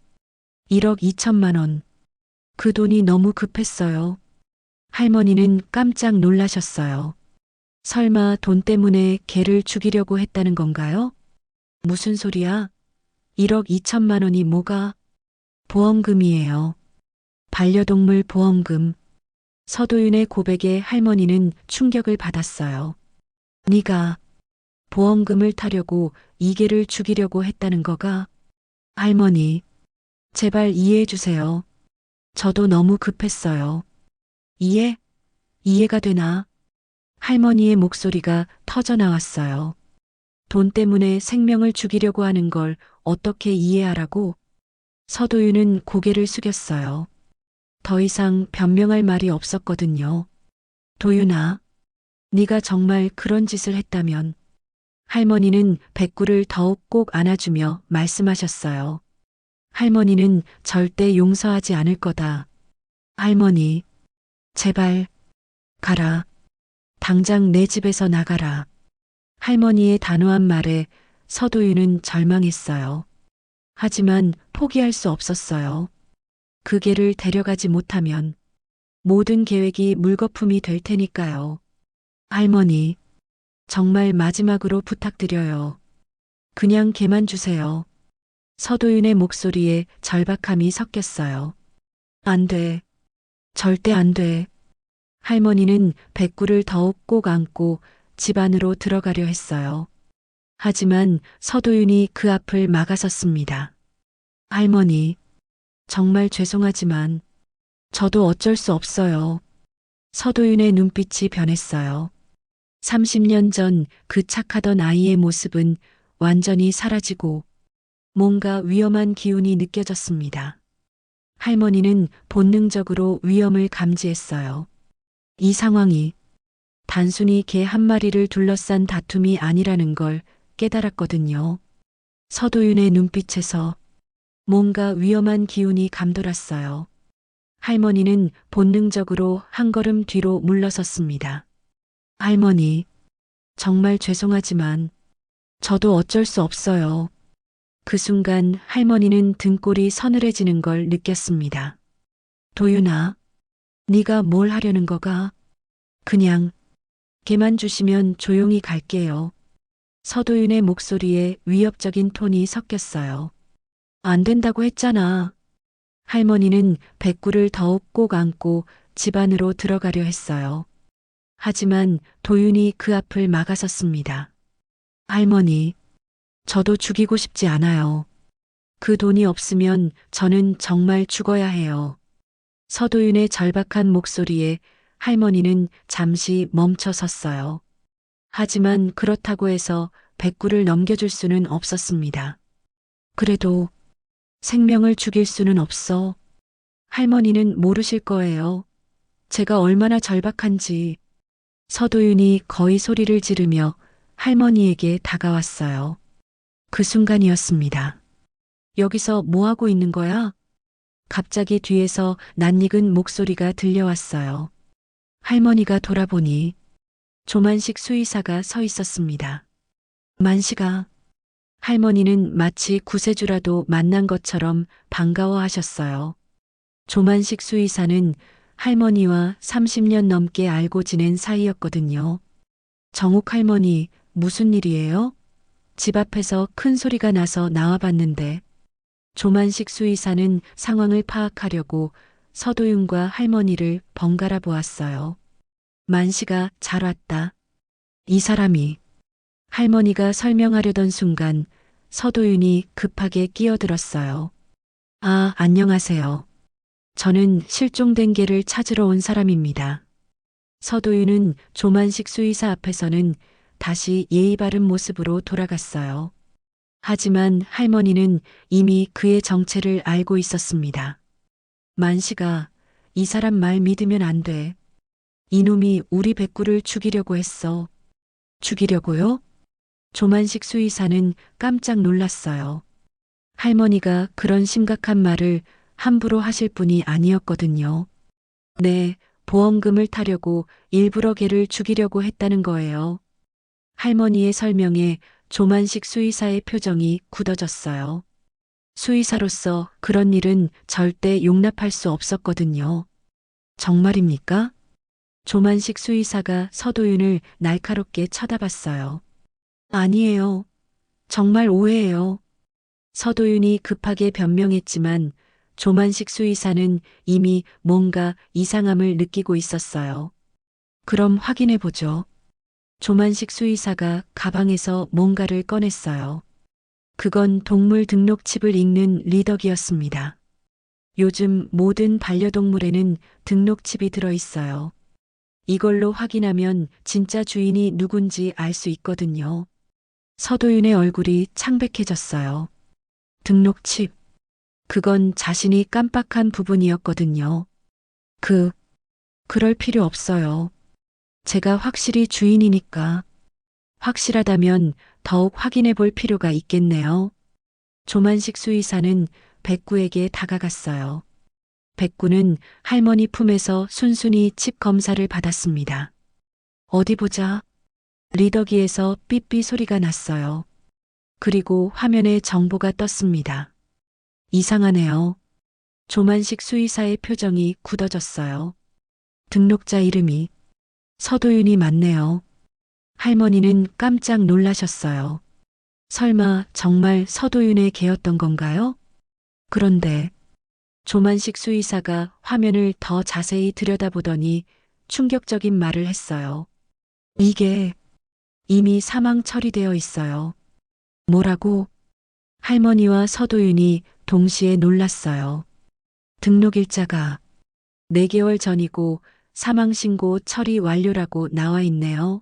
1억 2천만 원. 그 돈이 너무 급했어요. 할머니는 깜짝 놀라셨어요. 설마 돈 때문에 개를 죽이려고 했다는 건가요? 무슨 소리야? 1억 2천만 원이 뭐가? 보험금이에요. 반려동물 보험금. 서도윤의 고백에 할머니는 충격을 받았어요. 네가 보험금을 타려고 이 개를 죽이려고 했다는 거가? 할머니, 제발 이해해 주세요. 저도 너무 급했어요. 이해가 되나? 할머니의 목소리가 터져 나왔어요. 돈 때문에 생명을 죽이려고 하는 걸 어떻게 이해하라고? 서도윤은 고개를 숙였어요. 더 이상 변명할 말이 없었거든요. 도윤아, 네가 정말 그런 짓을 했다면 할머니는 백구를 더욱 꼭 안아주며 말씀하셨어요. 할머니는 절대 용서하지 않을 거다. 할머니, 제발 가라. 당장 내 집에서 나가라. 할머니의 단호한 말에 서도윤은 절망했어요. 하지만 포기할 수 없었어요. 그 개를 데려가지 못하면 모든 계획이 물거품이 될 테니까요. 할머니, 정말 마지막으로 부탁드려요. 그냥 개만 주세요. 서도윤의 목소리에 절박함이 섞였어요. 안 돼. 절대 안 돼. 할머니는 백구를 더욱 꼭 안고 집 안으로 들어가려 했어요. 하지만 서도윤이 그 앞을 막아섰습니다. 할머니, 정말 죄송하지만 저도 어쩔 수 없어요. 서도윤의 눈빛이 변했어요. 30년 전 그 착하던 아이의 모습은 완전히 사라지고 뭔가 위험한 기운이 느껴졌습니다. 할머니는 본능적으로 위험을 감지했어요. 이 상황이 단순히 개 한 마리를 둘러싼 다툼이 아니라는 걸 깨달았거든요. 서도윤의 눈빛에서 뭔가 위험한 기운이 감돌았어요. 할머니는 본능적으로 한 걸음 뒤로 물러섰습니다. 할머니, 정말 죄송하지만 저도 어쩔 수 없어요. 그 순간 할머니는 등골이 서늘해지는 걸 느꼈습니다. 도윤아, 네가 뭘 하려는 거가? 그냥 개만 주시면 조용히 갈게요. 서도윤의 목소리에 위협적인 톤이 섞였어요. 안 된다고 했잖아. 할머니는 백구를 더욱 꼭 안고 집 안으로 들어가려 했어요. 하지만 도윤이 그 앞을 막아섰습니다. 할머니, 저도 죽이고 싶지 않아요. 그 돈이 없으면 저는 정말 죽어야 해요. 서도윤의 절박한 목소리에 할머니는 잠시 멈춰 섰어요. 하지만 그렇다고 해서 백구를 넘겨줄 수는 없었습니다. 그래도 생명을 죽일 수는 없어. 할머니는 모르실 거예요. 제가 얼마나 절박한지. 서도윤이 거의 소리를 지르며 할머니에게 다가왔어요. 그 순간이었습니다. 여기서 뭐 하고 있는 거야? 갑자기 뒤에서 낯익은 목소리가 들려왔어요. 할머니가 돌아보니 조만식 수의사가 서 있었습니다. 만식아. 할머니는 마치 구세주라도 만난 것처럼 반가워하셨어요. 조만식 수의사는 할머니와 30년 넘게 알고 지낸 사이였거든요. 정옥 할머니, 무슨 일이에요? 집 앞에서 큰 소리가 나서 나와봤는데 조만식 수의사는 상황을 파악하려고 서도윤과 할머니를 번갈아 보았어요. 만씨가 잘 왔다. 이 사람이. 할머니가 설명하려던 순간 서도윤이 급하게 끼어들었어요. 아, 안녕하세요. 저는 실종된 개를 찾으러 온 사람입니다. 서도윤은 조만식 수의사 앞에서는 다시 예의 바른 모습으로 돌아갔어요. 하지만 할머니는 이미 그의 정체를 알고 있었습니다. 만씨가 이 사람 말 믿으면 안 돼. 이놈이 우리 백구를 죽이려고 했어. 죽이려고요? 조만식 수의사는 깜짝 놀랐어요. 할머니가 그런 심각한 말을 함부로 하실 분이 아니었거든요. 네, 보험금을 타려고 일부러 개를 죽이려고 했다는 거예요. 할머니의 설명에 조만식 수의사의 표정이 굳어졌어요. 수의사로서 그런 일은 절대 용납할 수 없었거든요. 정말입니까? 조만식 수의사가 서도윤을 날카롭게 쳐다봤어요. 아니에요. 정말 오해예요. 서도윤이 급하게 변명했지만 조만식 수의사는 이미 뭔가 이상함을 느끼고 있었어요. 그럼 확인해 보죠. 조만식 수의사가 가방에서 뭔가를 꺼냈어요. 그건 동물 등록칩을 읽는 리더기였습니다. 요즘 모든 반려동물에는 등록칩이 들어있어요. 이걸로 확인하면 진짜 주인이 누군지 알 수 있거든요. 서도윤의 얼굴이 창백해졌어요. 등록칩. 그건 자신이 깜빡한 부분이었거든요. 그럴 필요 없어요. 제가 확실히 주인이니까. 확실하다면 더욱 확인해 볼 필요가 있겠네요. 조만식 수의사는 백구에게 다가갔어요. 백구는 할머니 품에서 순순히 칩 검사를 받았습니다. 어디 보자. 리더기에서 삐삐 소리가 났어요. 그리고 화면에 정보가 떴습니다. 이상하네요. 조만식 수의사의 표정이 굳어졌어요. 등록자 이름이 서도윤이 맞네요. 할머니는 깜짝 놀라셨어요. 설마 정말 서도윤의 개였던 건가요? 그런데 조만식 수의사가 화면을 더 자세히 들여다보더니 충격적인 말을 했어요. 이게 이미 사망 처리되어 있어요. 뭐라고? 할머니와 서도윤이 동시에 놀랐어요. 등록일자가 4개월 전이고 사망신고 처리 완료라고 나와 있네요.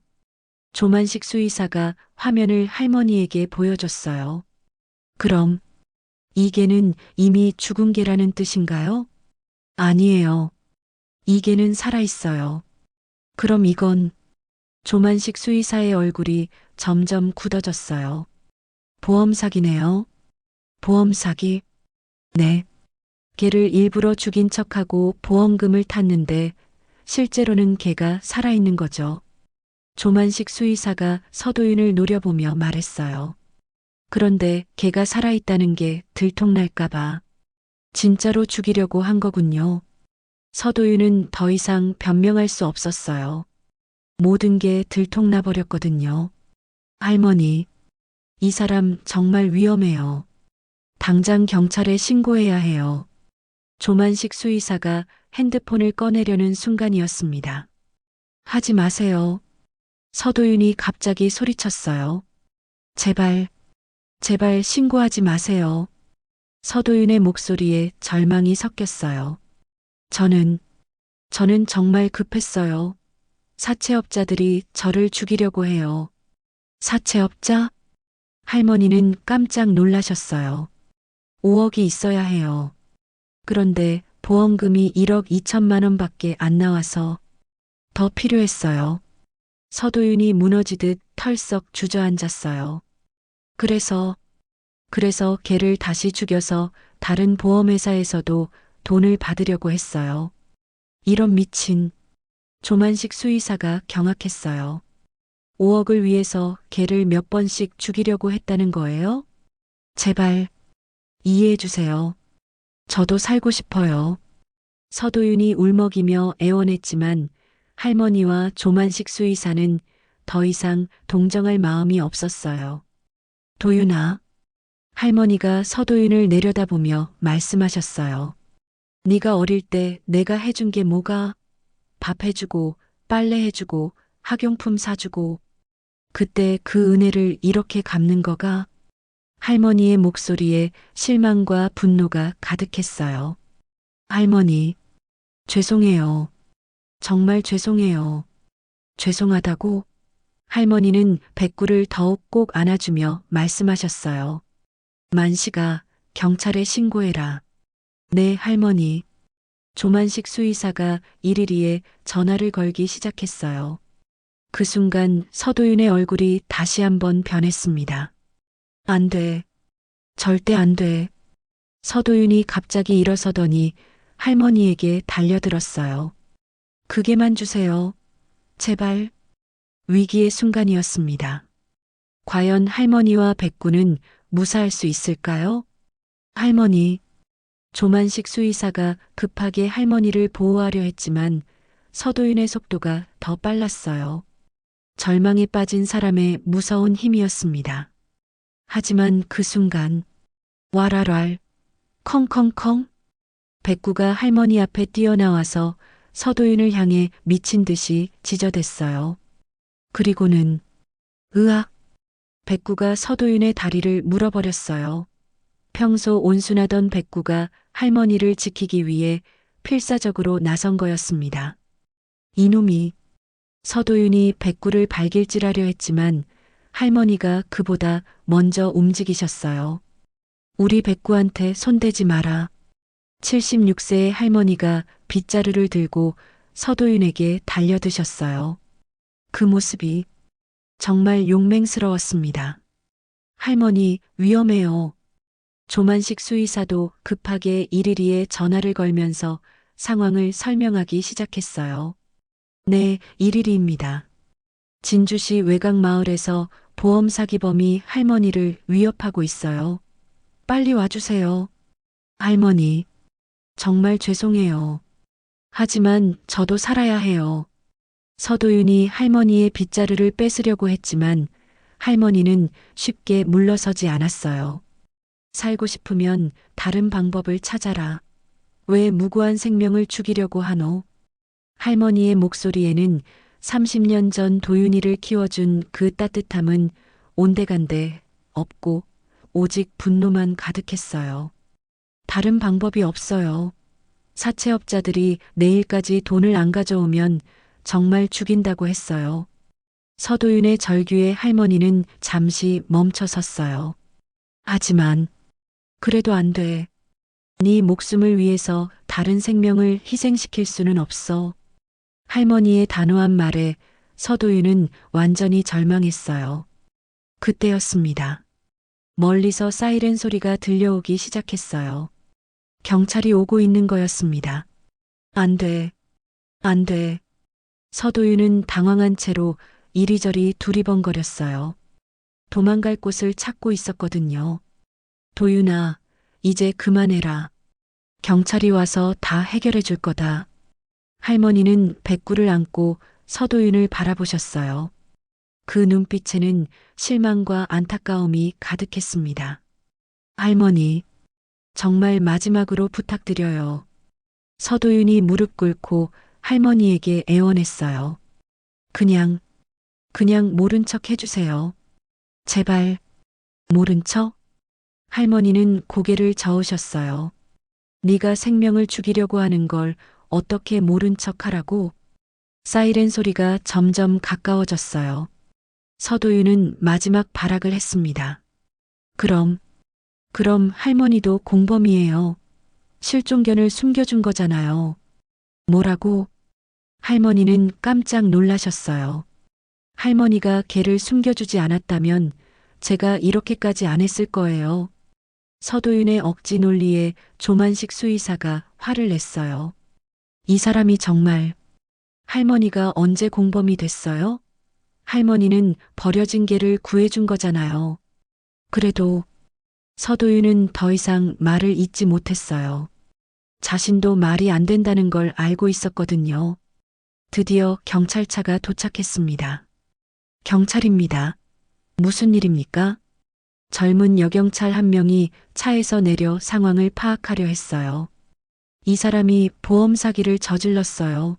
조만식 수의사가 화면을 할머니에게 보여줬어요. 그럼 이 개는 이미 죽은 개라는 뜻인가요? 아니에요. 이 개는 살아있어요. 그럼 이건 조만식 수의사의 얼굴이 점점 굳어졌어요. 보험 사기네요. 보험 사기? 네. 개를 일부러 죽인 척하고 보험금을 탔는데 실제로는 개가 살아있는 거죠. 조만식 수의사가 서도윤을 노려보며 말했어요. 그런데 개가 살아있다는 게 들통날까봐 진짜로 죽이려고 한 거군요. 서도윤은 더 이상 변명할 수 없었어요. 모든 게 들통나버렸거든요. 할머니, 이 사람 정말 위험해요. 당장 경찰에 신고해야 해요. 조만식 수의사가 핸드폰을 꺼내려는 순간이었습니다. 하지 마세요. 서도윤이 갑자기 소리쳤어요. 제발 신고하지 마세요. 서도윤의 목소리에 절망이 섞였어요. 저는 정말 급했어요. 사채업자들이 저를 죽이려고 해요. 사채업자? 할머니는 깜짝 놀라셨어요. 5억이 있어야 해요. 그런데 보험금이 1억 2천만 원밖에 안 나와서 더 필요했어요. 서도윤이 무너지듯 털썩 주저앉았어요. 그래서 걔를 다시 죽여서 다른 보험회사에서도 돈을 받으려고 했어요. 이런 미친. 조만식 수의사가 경악했어요. 5억을 위해서 걔를 몇 번씩 죽이려고 했다는 거예요? 제발 이해해 주세요. 저도 살고 싶어요. 서도윤이 울먹이며 애원했지만 할머니와 조만식 수의사는 더 이상 동정할 마음이 없었어요. 도윤아, 할머니가 서도윤을 내려다보며 말씀하셨어요. 네가 어릴 때 내가 해준 게 뭐가? 밥 해주고 빨래 해주고 학용품 사주고 그때 그 은혜를 이렇게 갚는 거가? 할머니의 목소리에 실망과 분노가 가득했어요. 할머니, 죄송해요. 정말 죄송해요. 죄송하다고? 할머니는 백구를 더욱 꼭 안아주며 말씀하셨어요. 만식아, 경찰에 신고해라. 네, 할머니. 조만식 수의사가 이리리에 전화를 걸기 시작했어요. 그 순간 서도윤의 얼굴이 다시 한번 변했습니다. 안 돼. 절대 안 돼. 서도윤이 갑자기 일어서더니 할머니에게 달려들었어요. 그게만 주세요. 제발. 위기의 순간이었습니다. 과연 할머니와 백구는 무사할 수 있을까요? 할머니. 조만식 수의사가 급하게 할머니를 보호하려 했지만 서도윤의 속도가 더 빨랐어요. 절망에 빠진 사람의 무서운 힘이었습니다. 하지만 그 순간 와랄랄 컹컹컹 백구가 할머니 앞에 뛰어나와서 서도윤을 향해 미친 듯이 지저댔어요. 그리고는 으악 백구가 서도윤의 다리를 물어버렸어요. 평소 온순하던 백구가 할머니를 지키기 위해 필사적으로 나선 거였습니다. 이놈이 서도윤이 백구를 발길질하려 했지만 할머니가 그보다 먼저 움직이셨어요. 우리 백구한테 손대지 마라. 76세의 할머니가 빗자루를 들고 서도윤에게 달려드셨어요. 그 모습이 정말 용맹스러웠습니다. 할머니, 위험해요. 조만식 수의사도 급하게 이리리에 전화를 걸면서 상황을 설명하기 시작했어요. 네, 이리리입니다. 진주시 외곽마을에서 보험 사기범이 할머니를 위협하고 있어요. 빨리 와주세요. 할머니, 정말 죄송해요. 하지만 저도 살아야 해요. 서도윤이 할머니의 빗자루를 뺏으려고 했지만 할머니는 쉽게 물러서지 않았어요. 살고 싶으면 다른 방법을 찾아라. 왜 무고한 생명을 죽이려고 하노? 할머니의 목소리에는 30년 전 도윤이를 키워준 그 따뜻함은 온데간데 없고 오직 분노만 가득했어요. 다른 방법이 없어요. 사채업자들이 내일까지 돈을 안 가져오면 정말 죽인다고 했어요. 서도윤의 절규에 할머니는 잠시 멈춰 섰어요. 하지만 그래도 안 돼. 네 목숨을 위해서 다른 생명을 희생시킬 수는 없어. 할머니의 단호한 말에 서도윤은 완전히 절망했어요. 그때였습니다. 멀리서 사이렌 소리가 들려오기 시작했어요. 경찰이 오고 있는 거였습니다. 안 돼. 안 돼. 서도윤은 당황한 채로 이리저리 두리번거렸어요. 도망갈 곳을 찾고 있었거든요. 도윤아, 이제 그만해라. 경찰이 와서 다 해결해 줄 거다. 할머니는 백구를 안고 서도윤을 바라보셨어요. 그 눈빛에는 실망과 안타까움이 가득했습니다. 할머니, 정말 마지막으로 부탁드려요. 서도윤이 무릎 꿇고 할머니에게 애원했어요. 그냥 모른 척 해주세요. 제발, 모른 척? 할머니는 고개를 저으셨어요. 네가 생명을 죽이려고 하는 걸 어떻게 모른 척 하라고? 사이렌 소리가 점점 가까워졌어요. 서도윤은 마지막 발악을 했습니다. 그럼 할머니도 공범이에요. 실종견을 숨겨준 거잖아요. 뭐라고? 할머니는 깜짝 놀라셨어요. 할머니가 개를 숨겨주지 않았다면 제가 이렇게까지 안 했을 거예요. 서도윤의 억지 논리에 조만식 수의사가 화를 냈어요. 이 사람이 정말 할머니가 언제 공범이 됐어요? 할머니는 버려진 개를 구해준 거잖아요. 그래도 서도윤은 더 이상 말을 잇지 못했어요. 자신도 말이 안 된다는 걸 알고 있었거든요. 드디어 경찰차가 도착했습니다. 경찰입니다. 무슨 일입니까? 젊은 여경찰 한 명이 차에서 내려 상황을 파악하려 했어요. 이 사람이 보험 사기를 저질렀어요.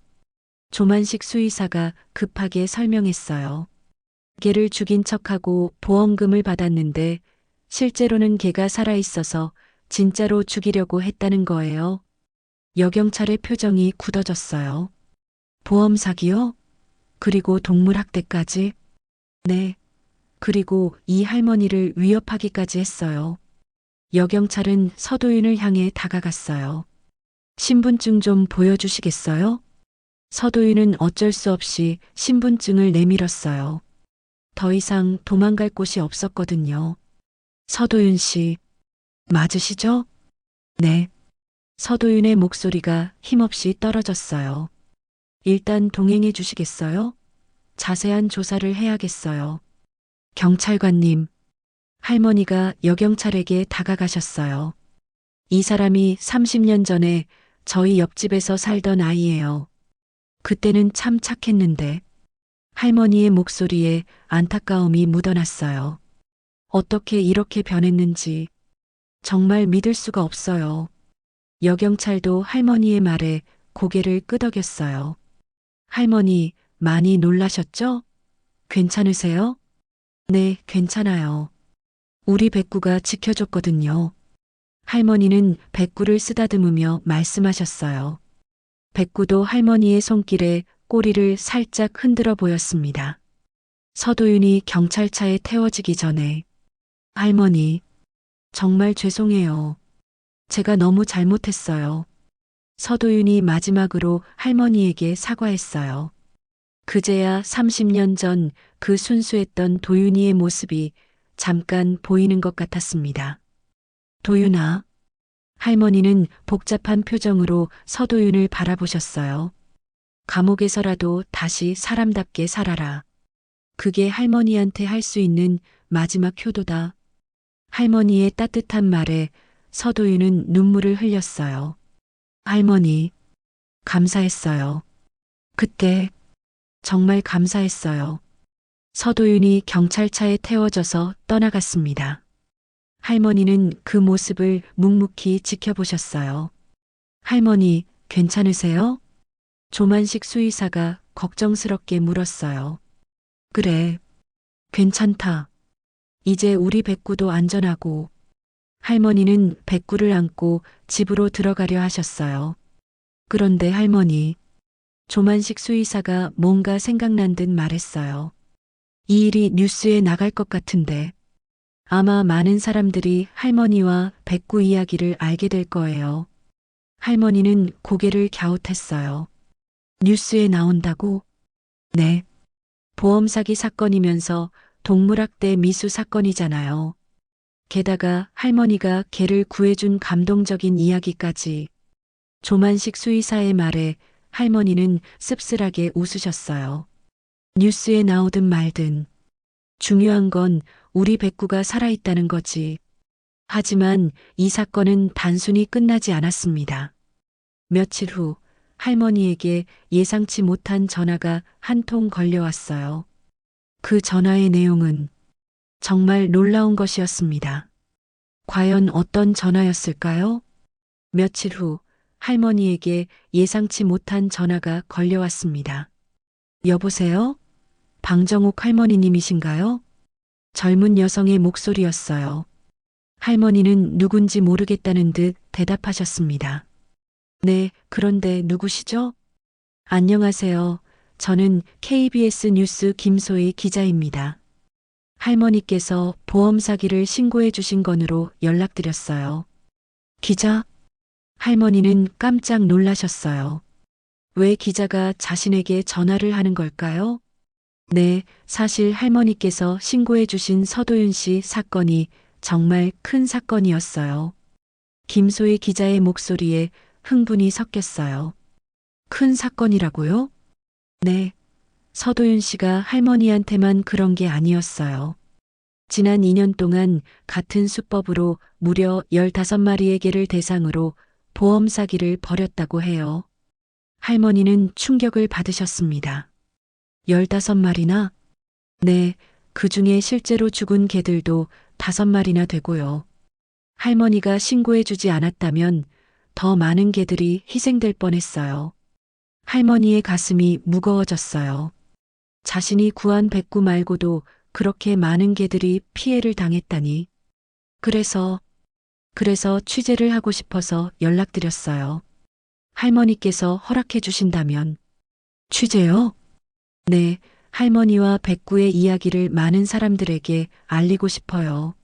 조만식 수의사가 급하게 설명했어요. 개를 죽인 척하고 보험금을 받았는데 실제로는 개가 살아있어서 진짜로 죽이려고 했다는 거예요. 여경찰의 표정이 굳어졌어요. 보험 사기요? 그리고 동물 학대까지? 네. 그리고 이 할머니를 위협하기까지 했어요. 여경찰은 서도윤을 향해 다가갔어요. 신분증 좀 보여주시겠어요? 서도윤은 어쩔 수 없이 신분증을 내밀었어요. 더 이상 도망갈 곳이 없었거든요. 서도윤 씨, 맞으시죠? 네. 서도윤의 목소리가 힘없이 떨어졌어요. 일단 동행해 주시겠어요? 자세한 조사를 해야겠어요. 경찰관님, 할머니가 여경찰에게 다가가셨어요. 이 사람이 30년 전에 저희 옆집에서 살던 아이예요. 그때는 참 착했는데 할머니의 목소리에 안타까움이 묻어났어요. 어떻게 이렇게 변했는지 정말 믿을 수가 없어요. 여경찰도 할머니의 말에 고개를 끄덕였어요. 할머니, 많이 놀라셨죠? 괜찮으세요? 네, 괜찮아요. 우리 백구가 지켜줬거든요. 할머니는 백구를 쓰다듬으며 말씀하셨어요. 백구도 할머니의 손길에 꼬리를 살짝 흔들어 보였습니다. 서도윤이 경찰차에 태워지기 전에 할머니, 정말 죄송해요. 제가 너무 잘못했어요. 서도윤이 마지막으로 할머니에게 사과했어요. 그제야 30년 전 그 순수했던 도윤이의 모습이 잠깐 보이는 것 같았습니다. 도윤아. 할머니는 복잡한 표정으로 서도윤을 바라보셨어요. 감옥에서라도 다시 사람답게 살아라. 그게 할머니한테 할 수 있는 마지막 효도다. 할머니의 따뜻한 말에 서도윤은 눈물을 흘렸어요. 할머니, 감사했어요. 그때 정말 감사했어요. 서도윤이 경찰차에 태워져서 떠나갔습니다. 할머니는 그 모습을 묵묵히 지켜보셨어요. 할머니, 괜찮으세요? 조만식 수의사가 걱정스럽게 물었어요. 그래, 괜찮다. 이제 우리 백구도 안전하고. 할머니는 백구를 안고 집으로 들어가려 하셨어요. 그런데 할머니, 조만식 수의사가 뭔가 생각난 듯 말했어요. 이 일이 뉴스에 나갈 것 같은데 아마 많은 사람들이 할머니와 백구 이야기를 알게 될 거예요. 할머니는 고개를 갸웃했어요. 뉴스에 나온다고? 네. 보험 사기 사건이면서 동물학대 미수 사건이잖아요. 게다가 할머니가 개를 구해준 감동적인 이야기까지. 조만식 수의사의 말에 할머니는 씁쓸하게 웃으셨어요. 뉴스에 나오든 말든 중요한 건 우리 백구가 살아있다는 거지. 하지만 이 사건은 단순히 끝나지 않았습니다. 며칠 후 할머니에게 예상치 못한 전화가 한 통 걸려왔어요. 그 전화의 내용은 정말 놀라운 것이었습니다. 과연 어떤 전화였을까요? 며칠 후 할머니에게 예상치 못한 전화가 걸려왔습니다. 여보세요? 방정옥 할머니님이신가요? 젊은 여성의 목소리였어요. 할머니는 누군지 모르겠다는 듯 대답하셨습니다. 네, 그런데 누구시죠? 안녕하세요. 저는 KBS 뉴스 김소희 기자입니다. 할머니께서 보험 사기를 신고해 주신 건으로 연락드렸어요. 기자? 할머니는 깜짝 놀라셨어요. 왜 기자가 자신에게 전화를 하는 걸까요? 네, 사실 할머니께서 신고해 주신 서도윤 씨 사건이 정말 큰 사건이었어요. 김소희 기자의 목소리에 흥분이 섞였어요. 큰 사건이라고요? 네. 서도윤 씨가 할머니한테만 그런 게 아니었어요. 지난 2년 동안 같은 수법으로 무려 15마리의 개를 대상으로 보험 사기를 벌였다고 해요. 할머니는 충격을 받으셨습니다. 15마리나? 네, 그 중에 실제로 죽은 개들도 5마리나 되고요. 할머니가 신고해주지 않았다면 더 많은 개들이 희생될 뻔했어요. 할머니의 가슴이 무거워졌어요. 자신이 구한 백구 말고도 그렇게 많은 개들이 피해를 당했다니. 그래서 취재를 하고 싶어서 연락드렸어요. 할머니께서 허락해 주신다면. 취재요? 네, 할머니와 백구의 이야기를 많은 사람들에게 알리고 싶어요.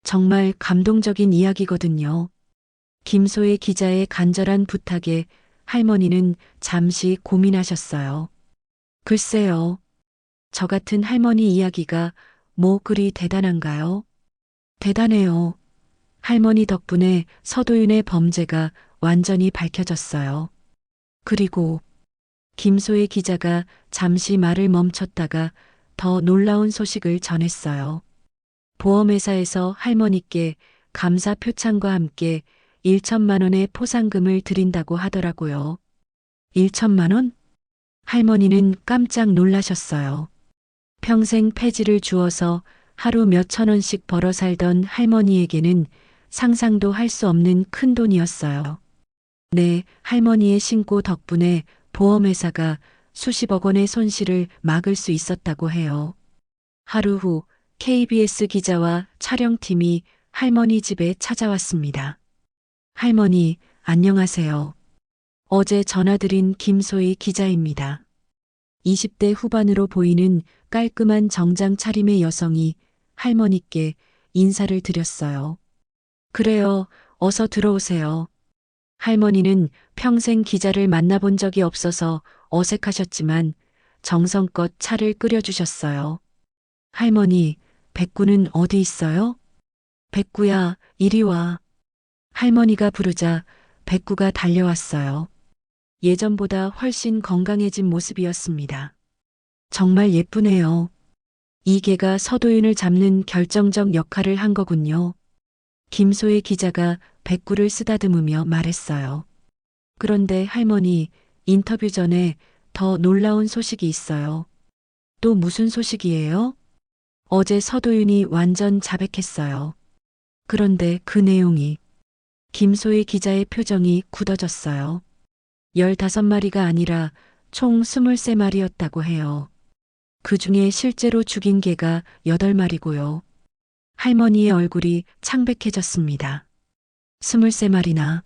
정말 감동적인 이야기거든요. 김소혜 기자의 간절한 부탁에 할머니는 잠시 고민하셨어요. 글쎄요. 저 같은 할머니 이야기가 뭐 그리 대단한가요? 대단해요. 할머니 덕분에 서도윤의 범죄가 완전히 밝혀졌어요. 그리고 김소혜 기자가 잠시 말을 멈췄다가 더 놀라운 소식을 전했어요. 보험회사에서 할머니께 감사 표창과 함께 1천만 원의 포상금을 드린다고 하더라고요. 1천만 원? 할머니는 깜짝 놀라셨어요. 평생 폐지를 주어서 하루 몇천 원씩 벌어 살던 할머니에게는 상상도 할 수 없는 큰 돈이었어요. 네, 할머니의 신고 덕분에 보험회사가 수십억 원의 손실을 막을 수 있었다고 해요. 하루 후 KBS 기자와 촬영팀이 할머니 집에 찾아왔습니다. 할머니, 안녕하세요. 어제 전화드린 김소희 기자입니다. 20대 후반으로 보이는 깔끔한 정장 차림의 여성이 할머니께 인사를 드렸어요. 그래요, 어서 들어오세요. 할머니는 평생 기자를 만나본 적이 없어서 어색하셨지만 정성껏 차를 끓여주셨어요. 할머니, 백구는 어디 있어요? 백구야, 이리 와. 할머니가 부르자 백구가 달려왔어요. 예전보다 훨씬 건강해진 모습이었습니다. 정말 예쁘네요. 이 개가 서도윤을 잡는 결정적 역할을 한 거군요. 김소혜 기자가 백구를 쓰다듬으며 말했어요. 그런데 할머니, 인터뷰 전에 더 놀라운 소식이 있어요. 또 무슨 소식이에요? 어제 서도윤이 완전 자백했어요. 그런데 그 내용이 김소혜 기자의 표정이 굳어졌어요. 15마리가 아니라 총 23마리였다고 해요. 그 중에 실제로 죽인 개가 8마리고요. 할머니의 얼굴이 창백해졌습니다. 23마리나.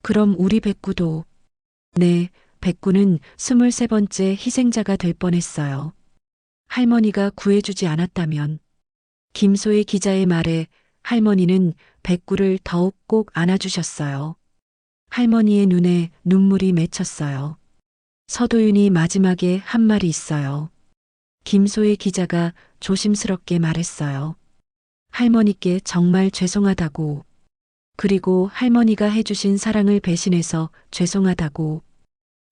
그럼 우리 백구도. 네, 백구는 23번째 희생자가 될 뻔했어요. 할머니가 구해주지 않았다면. 김소혜 기자의 말에 할머니는 백구를 더욱 꼭 안아주셨어요. 할머니의 눈에 눈물이 맺혔어요. 서도윤이 마지막에 한 말이 있어요. 김소혜 기자가 조심스럽게 말했어요. 할머니께 정말 죄송하다고. 그리고 할머니가 해주신 사랑을 배신해서 죄송하다고.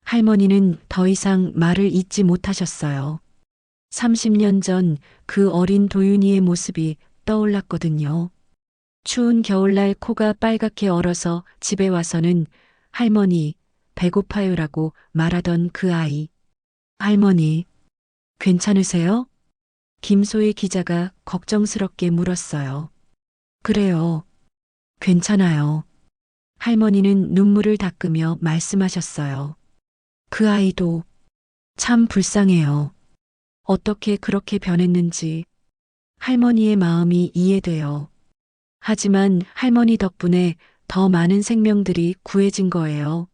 할머니는 더 이상 말을 잇지 못하셨어요. 30년 전 그 어린 도윤이의 모습이 떠올랐거든요. 추운 겨울날 코가 빨갛게 얼어서 집에 와서는 할머니, 배고파요라고 말하던 그 아이. 할머니, 괜찮으세요? 김소혜 기자가 걱정스럽게 물었어요. 그래요. 괜찮아요. 할머니는 눈물을 닦으며 말씀하셨어요. 그 아이도 참 불쌍해요. 어떻게 그렇게 변했는지 할머니의 마음이 이해돼요. 하지만 할머니 덕분에 더 많은 생명들이 구해진 거예요.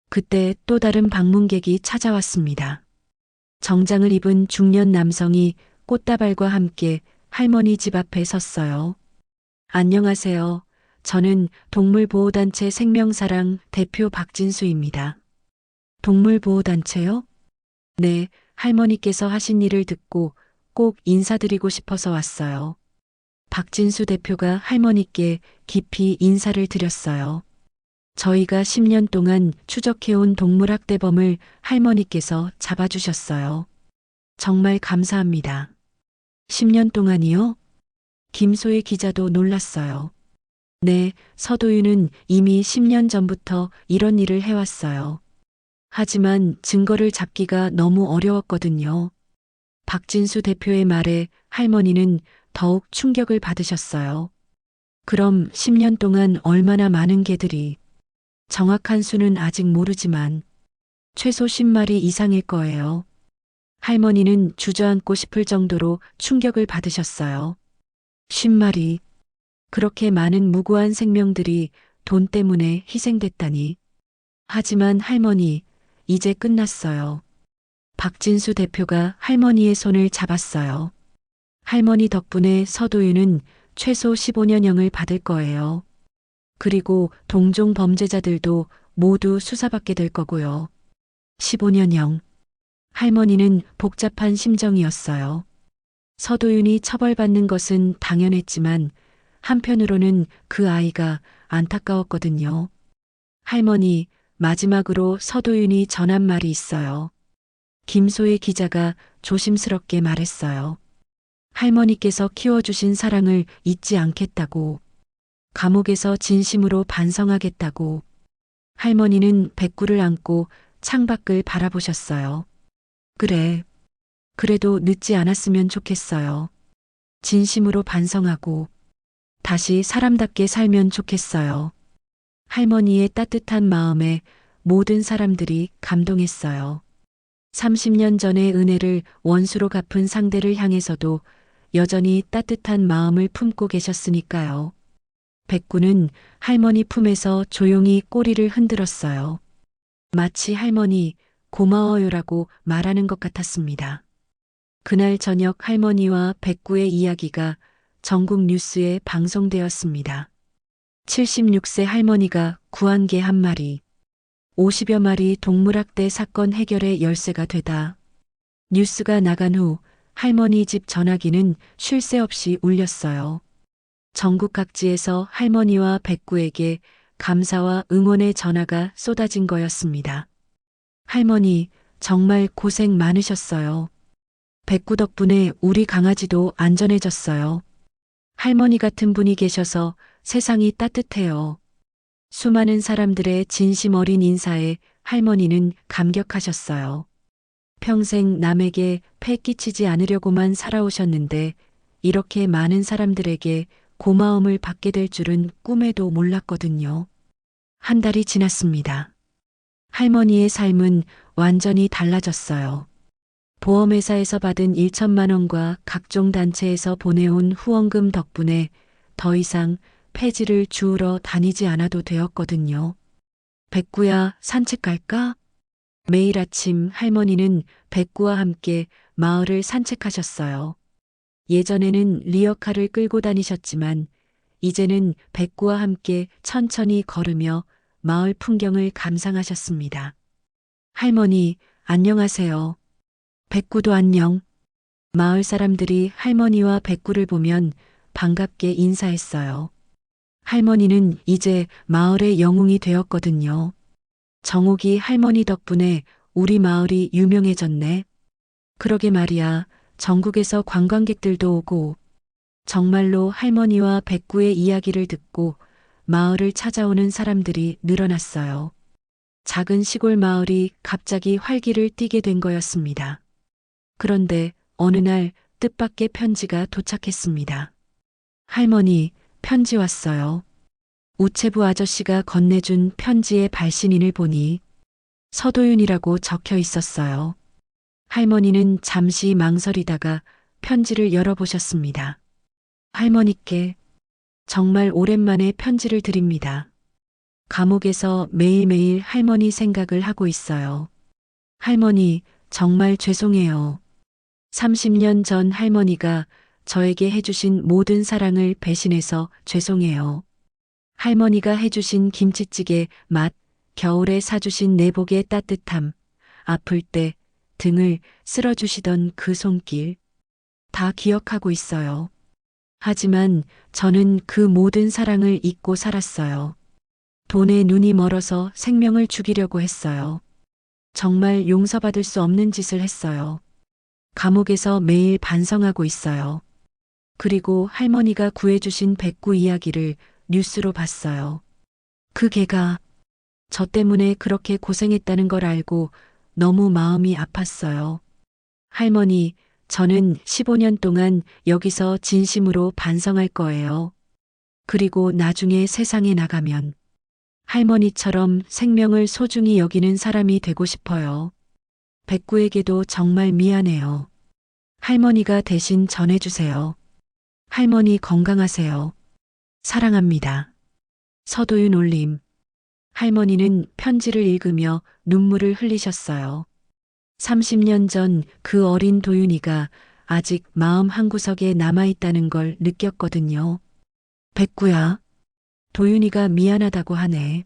그때 또 다른 방문객이 찾아왔습니다. 정장을 입은 중년 남성이 꽃다발과 함께 할머니 집 앞에 섰어요. 안녕하세요. 저는 동물보호단체 생명사랑 대표 박진수입니다. 동물보호단체요? 네, 할머니께서 하신 일을 듣고 꼭 인사드리고 싶어서 왔어요. 박진수 대표가 할머니께 깊이 인사를 드렸어요. 저희가 10년 동안 추적해온 동물학대범을 할머니께서 잡아주셨어요. 정말 감사합니다. 10년 동안이요? 김소혜 기자도 놀랐어요. 네, 서도윤은 이미 10년 전부터 이런 일을 해왔어요. 하지만 증거를 잡기가 너무 어려웠거든요. 박진수 대표의 말에 할머니는 더욱 충격을 받으셨어요. 그럼 10년 동안 얼마나 많은 개들이, 정확한 수는 아직 모르지만 최소 10마리 이상일 거예요. 할머니는 주저앉고 싶을 정도로 충격을 받으셨어요. 10마리. 그렇게 많은 무고한 생명들이 돈 때문에 희생됐다니. 하지만 할머니, 이제 끝났어요. 박진수 대표가 할머니의 손을 잡았어요. 할머니 덕분에 서도윤은 최소 15년형을 받을 거예요. 그리고 동종 범죄자들도 모두 수사받게 될 거고요. 15년형. 할머니는 복잡한 심정이었어요. 서도윤이 처벌받는 것은 당연했지만 한편으로는 그 아이가 안타까웠거든요. 할머니, 마지막으로 서도윤이 전한 말이 있어요. 김소혜 기자가 조심스럽게 말했어요. 할머니께서 키워주신 사랑을 잊지 않겠다고, 감옥에서 진심으로 반성하겠다고. 할머니는 백구를 안고 창밖을 바라보셨어요. 그래. 그래도 늦지 않았으면 좋겠어요. 진심으로 반성하고 다시 사람답게 살면 좋겠어요. 할머니의 따뜻한 마음에 모든 사람들이 감동했어요. 30년 전의 은혜를 원수로 갚은 상대를 향해서도 여전히 따뜻한 마음을 품고 계셨으니까요. 백구는 할머니 품에서 조용히 꼬리를 흔들었어요. 마치 할머니 고마워요라고 말하는 것 같았습니다. 그날 저녁 할머니와 백구의 이야기가 전국 뉴스에 방송되었습니다. 76세 할머니가 구한 개 한 마리, 50여 마리 동물학대 사건 해결의 열쇠가 되다. 뉴스가 나간 후 할머니 집 전화기는 쉴 새 없이 울렸어요. 전국 각지에서 할머니와 백구에게 감사와 응원의 전화가 쏟아진 거였습니다. 할머니, 정말 고생 많으셨어요. 백구 덕분에 우리 강아지도 안전해졌어요. 할머니 같은 분이 계셔서 세상이 따뜻해요. 수많은 사람들의 진심 어린 인사에 할머니는 감격하셨어요. 평생 남에게 폐 끼치지 않으려고만 살아오셨는데 이렇게 많은 사람들에게 고마움을 받게 될 줄은 꿈에도 몰랐거든요. 한 달이 지났습니다. 할머니의 삶은 완전히 달라졌어요. 보험회사에서 받은 1천만 원과 각종 단체에서 보내온 후원금 덕분에 더 이상 폐지를 주우러 다니지 않아도 되었거든요. 백구야, 산책 갈까? 매일 아침 할머니는 백구와 함께 마을을 산책하셨어요. 예전에는 리어카를 끌고 다니셨지만 이제는 백구와 함께 천천히 걸으며 마을 풍경을 감상하셨습니다. 할머니, 안녕하세요. 백구도 안녕. 마을 사람들이 할머니와 백구를 보면 반갑게 인사했어요. 할머니는 이제 마을의 영웅이 되었거든요. 정옥이 할머니 덕분에 우리 마을이 유명해졌네. 그러게 말이야. 전국에서 관광객들도 오고 정말로 할머니와 백구의 이야기를 듣고 마을을 찾아오는 사람들이 늘어났어요. 작은 시골 마을이 갑자기 활기를 띠게 된 거였습니다. 그런데 어느 날 뜻밖의 편지가 도착했습니다. 할머니, 편지 왔어요. 우체부 아저씨가 건네준 편지의 발신인을 보니 서도윤이라고 적혀 있었어요. 할머니는 잠시 망설이다가 편지를 열어보셨습니다. 할머니께 정말 오랜만에 편지를 드립니다. 감옥에서 매일매일 할머니 생각을 하고 있어요. 할머니, 정말 죄송해요. 30년 전 할머니가 저에게 해주신 모든 사랑을 배신해서 죄송해요. 할머니가 해주신 김치찌개 맛, 겨울에 사주신 내복의 따뜻함, 아플 때 등을 쓸어주시던 그 손길, 다 기억하고 있어요. 하지만 저는 그 모든 사랑을 잊고 살았어요. 돈에 눈이 멀어서 생명을 죽이려고 했어요. 정말 용서받을 수 없는 짓을 했어요. 감옥에서 매일 반성하고 있어요. 그리고 할머니가 구해주신 백구 이야기를 뉴스로 봤어요. 그 개가 저 때문에 그렇게 고생했다는 걸 알고 너무 마음이 아팠어요. 할머니, 저는 15년 동안 여기서 진심으로 반성할 거예요. 그리고 나중에 세상에 나가면 할머니처럼 생명을 소중히 여기는 사람이 되고 싶어요. 백구에게도 정말 미안해요. 할머니가 대신 전해주세요. 할머니 건강하세요. 사랑합니다. 서도윤 올림. 할머니는 편지를 읽으며 눈물을 흘리셨어요. 30년 전 그 어린 도윤이가 아직 마음 한구석에 남아있다는 걸 느꼈거든요. 백구야. 도윤이가 미안하다고 하네.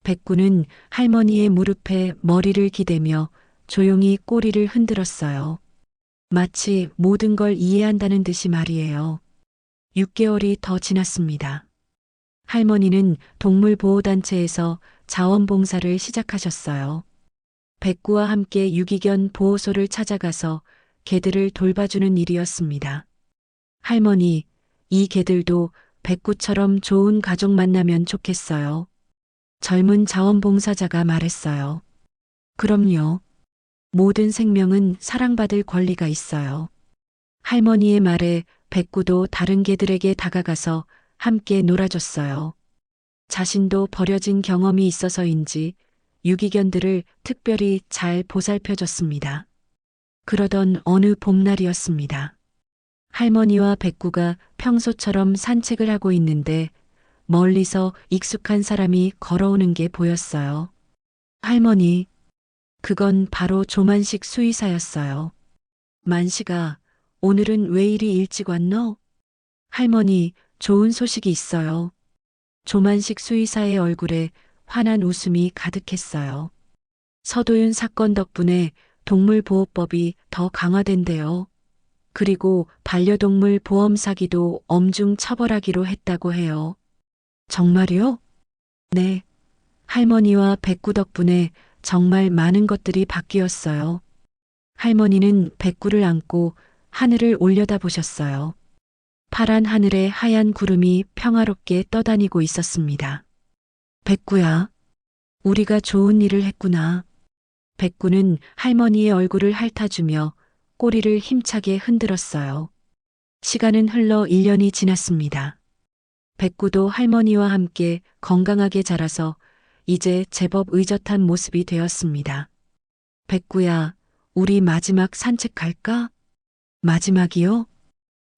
백구는 할머니의 무릎에 머리를 기대며 조용히 꼬리를 흔들었어요. 마치 모든 걸 이해한다는 듯이 말이에요. 6개월이 더 지났습니다. 할머니는 동물보호단체에서 자원봉사를 시작하셨어요. 백구와 함께 유기견 보호소를 찾아가서 개들을 돌봐주는 일이었습니다. 할머니, 이 개들도 백구처럼 좋은 가족 만나면 좋겠어요. 젊은 자원봉사자가 말했어요. 그럼요. 모든 생명은 사랑받을 권리가 있어요. 할머니의 말에 백구도 다른 개들에게 다가가서 함께 놀아줬어요. 자신도 버려진 경험이 있어서인지 유기견들을 특별히 잘 보살펴줬습니다. 그러던 어느 봄날이었습니다. 할머니와 백구가 평소처럼 산책을 하고 있는데 멀리서 익숙한 사람이 걸어오는 게 보였어요. 할머니, 그건 바로 조만식 수의사였어요. 만식아, 오늘은 왜 이리 일찍 왔노? 할머니, 좋은 소식이 있어요. 조만식 수의사의 얼굴에 환한 웃음이 가득했어요. 서도윤 사건 덕분에 동물보호법이 더 강화된대요. 그리고 반려동물 보험 사기도 엄중 처벌하기로 했다고 해요. 정말요? 네. 할머니와 백구 덕분에 정말 많은 것들이 바뀌었어요. 할머니는 백구를 안고 하늘을 올려다보셨어요. 파란 하늘에 하얀 구름이 평화롭게 떠다니고 있었습니다. 백구야, 우리가 좋은 일을 했구나. 백구는 할머니의 얼굴을 핥아주며 꼬리를 힘차게 흔들었어요. 시간은 흘러 1년이 지났습니다. 백구도 할머니와 함께 건강하게 자라서 이제 제법 의젓한 모습이 되었습니다. 백구야, 우리 마지막 산책 갈까? 마지막이요?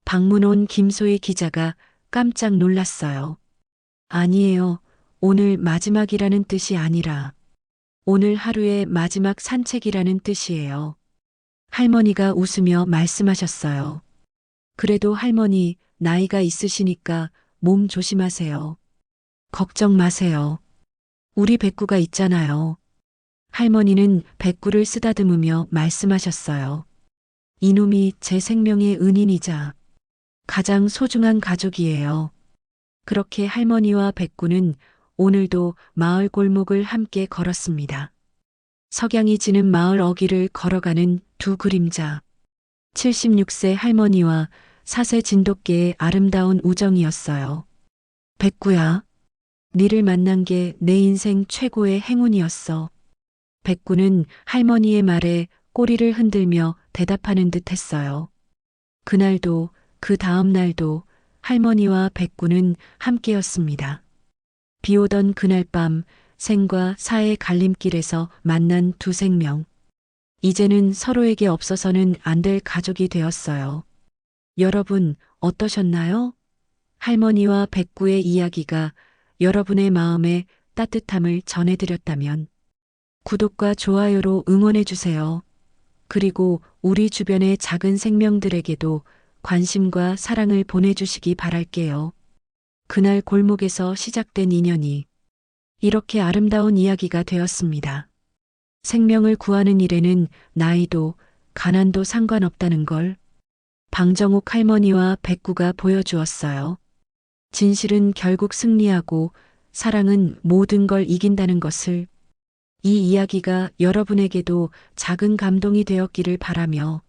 방문 온 김소희 기자가 깜짝 놀랐어요. 아니에요. 오늘 마지막이라는 뜻이 아니라 오늘 하루의 마지막 산책이라는 뜻이에요. 할머니가 웃으며 말씀하셨어요. 그래도 할머니 나이가 있으시니까 몸 조심하세요. 걱정 마세요. 우리 백구가 있잖아요. 할머니는 백구를 쓰다듬으며 말씀하셨어요. 이놈이 제 생명의 은인이자 가장 소중한 가족이에요. 그렇게 할머니와 백구는 오늘도 마을 골목을 함께 걸었습니다. 석양이 지는 마을 어귀를 걸어가는 두 그림자. 76세 할머니와 4세 진돗개의 아름다운 우정이었어요. 백구야, 니를 만난 게 내 인생 최고의 행운이었어. 백구는 할머니의 말에 꼬리를 흔들며 대답하는 듯 했어요. 그날도 그 다음 날도 할머니와 백구는 함께였습니다. 비 오던 그날 밤 생과 사의 갈림길에서 만난 두 생명. 이제는 서로에게 없어서는 안 될 가족이 되었어요. 여러분 어떠셨나요? 할머니와 백구의 이야기가 여러분의 마음에 따뜻함을 전해드렸다면 구독과 좋아요로 응원해주세요. 그리고 우리 주변의 작은 생명들에게도 관심과 사랑을 보내주시기 바랄게요. 그날 골목에서 시작된 인연이 이렇게 아름다운 이야기가 되었습니다. 생명을 구하는 일에는 나이도 가난도 상관없다는 걸 방정옥 할머니와 백구가 보여주었어요. 진실은 결국 승리하고 사랑은 모든 걸 이긴다는 것을. 이 이야기가 여러분에게도 작은 감동이 되었기를 바라며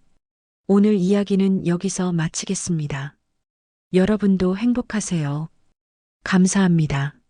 오늘 이야기는 여기서 마치겠습니다. 여러분도 행복하세요. 감사합니다.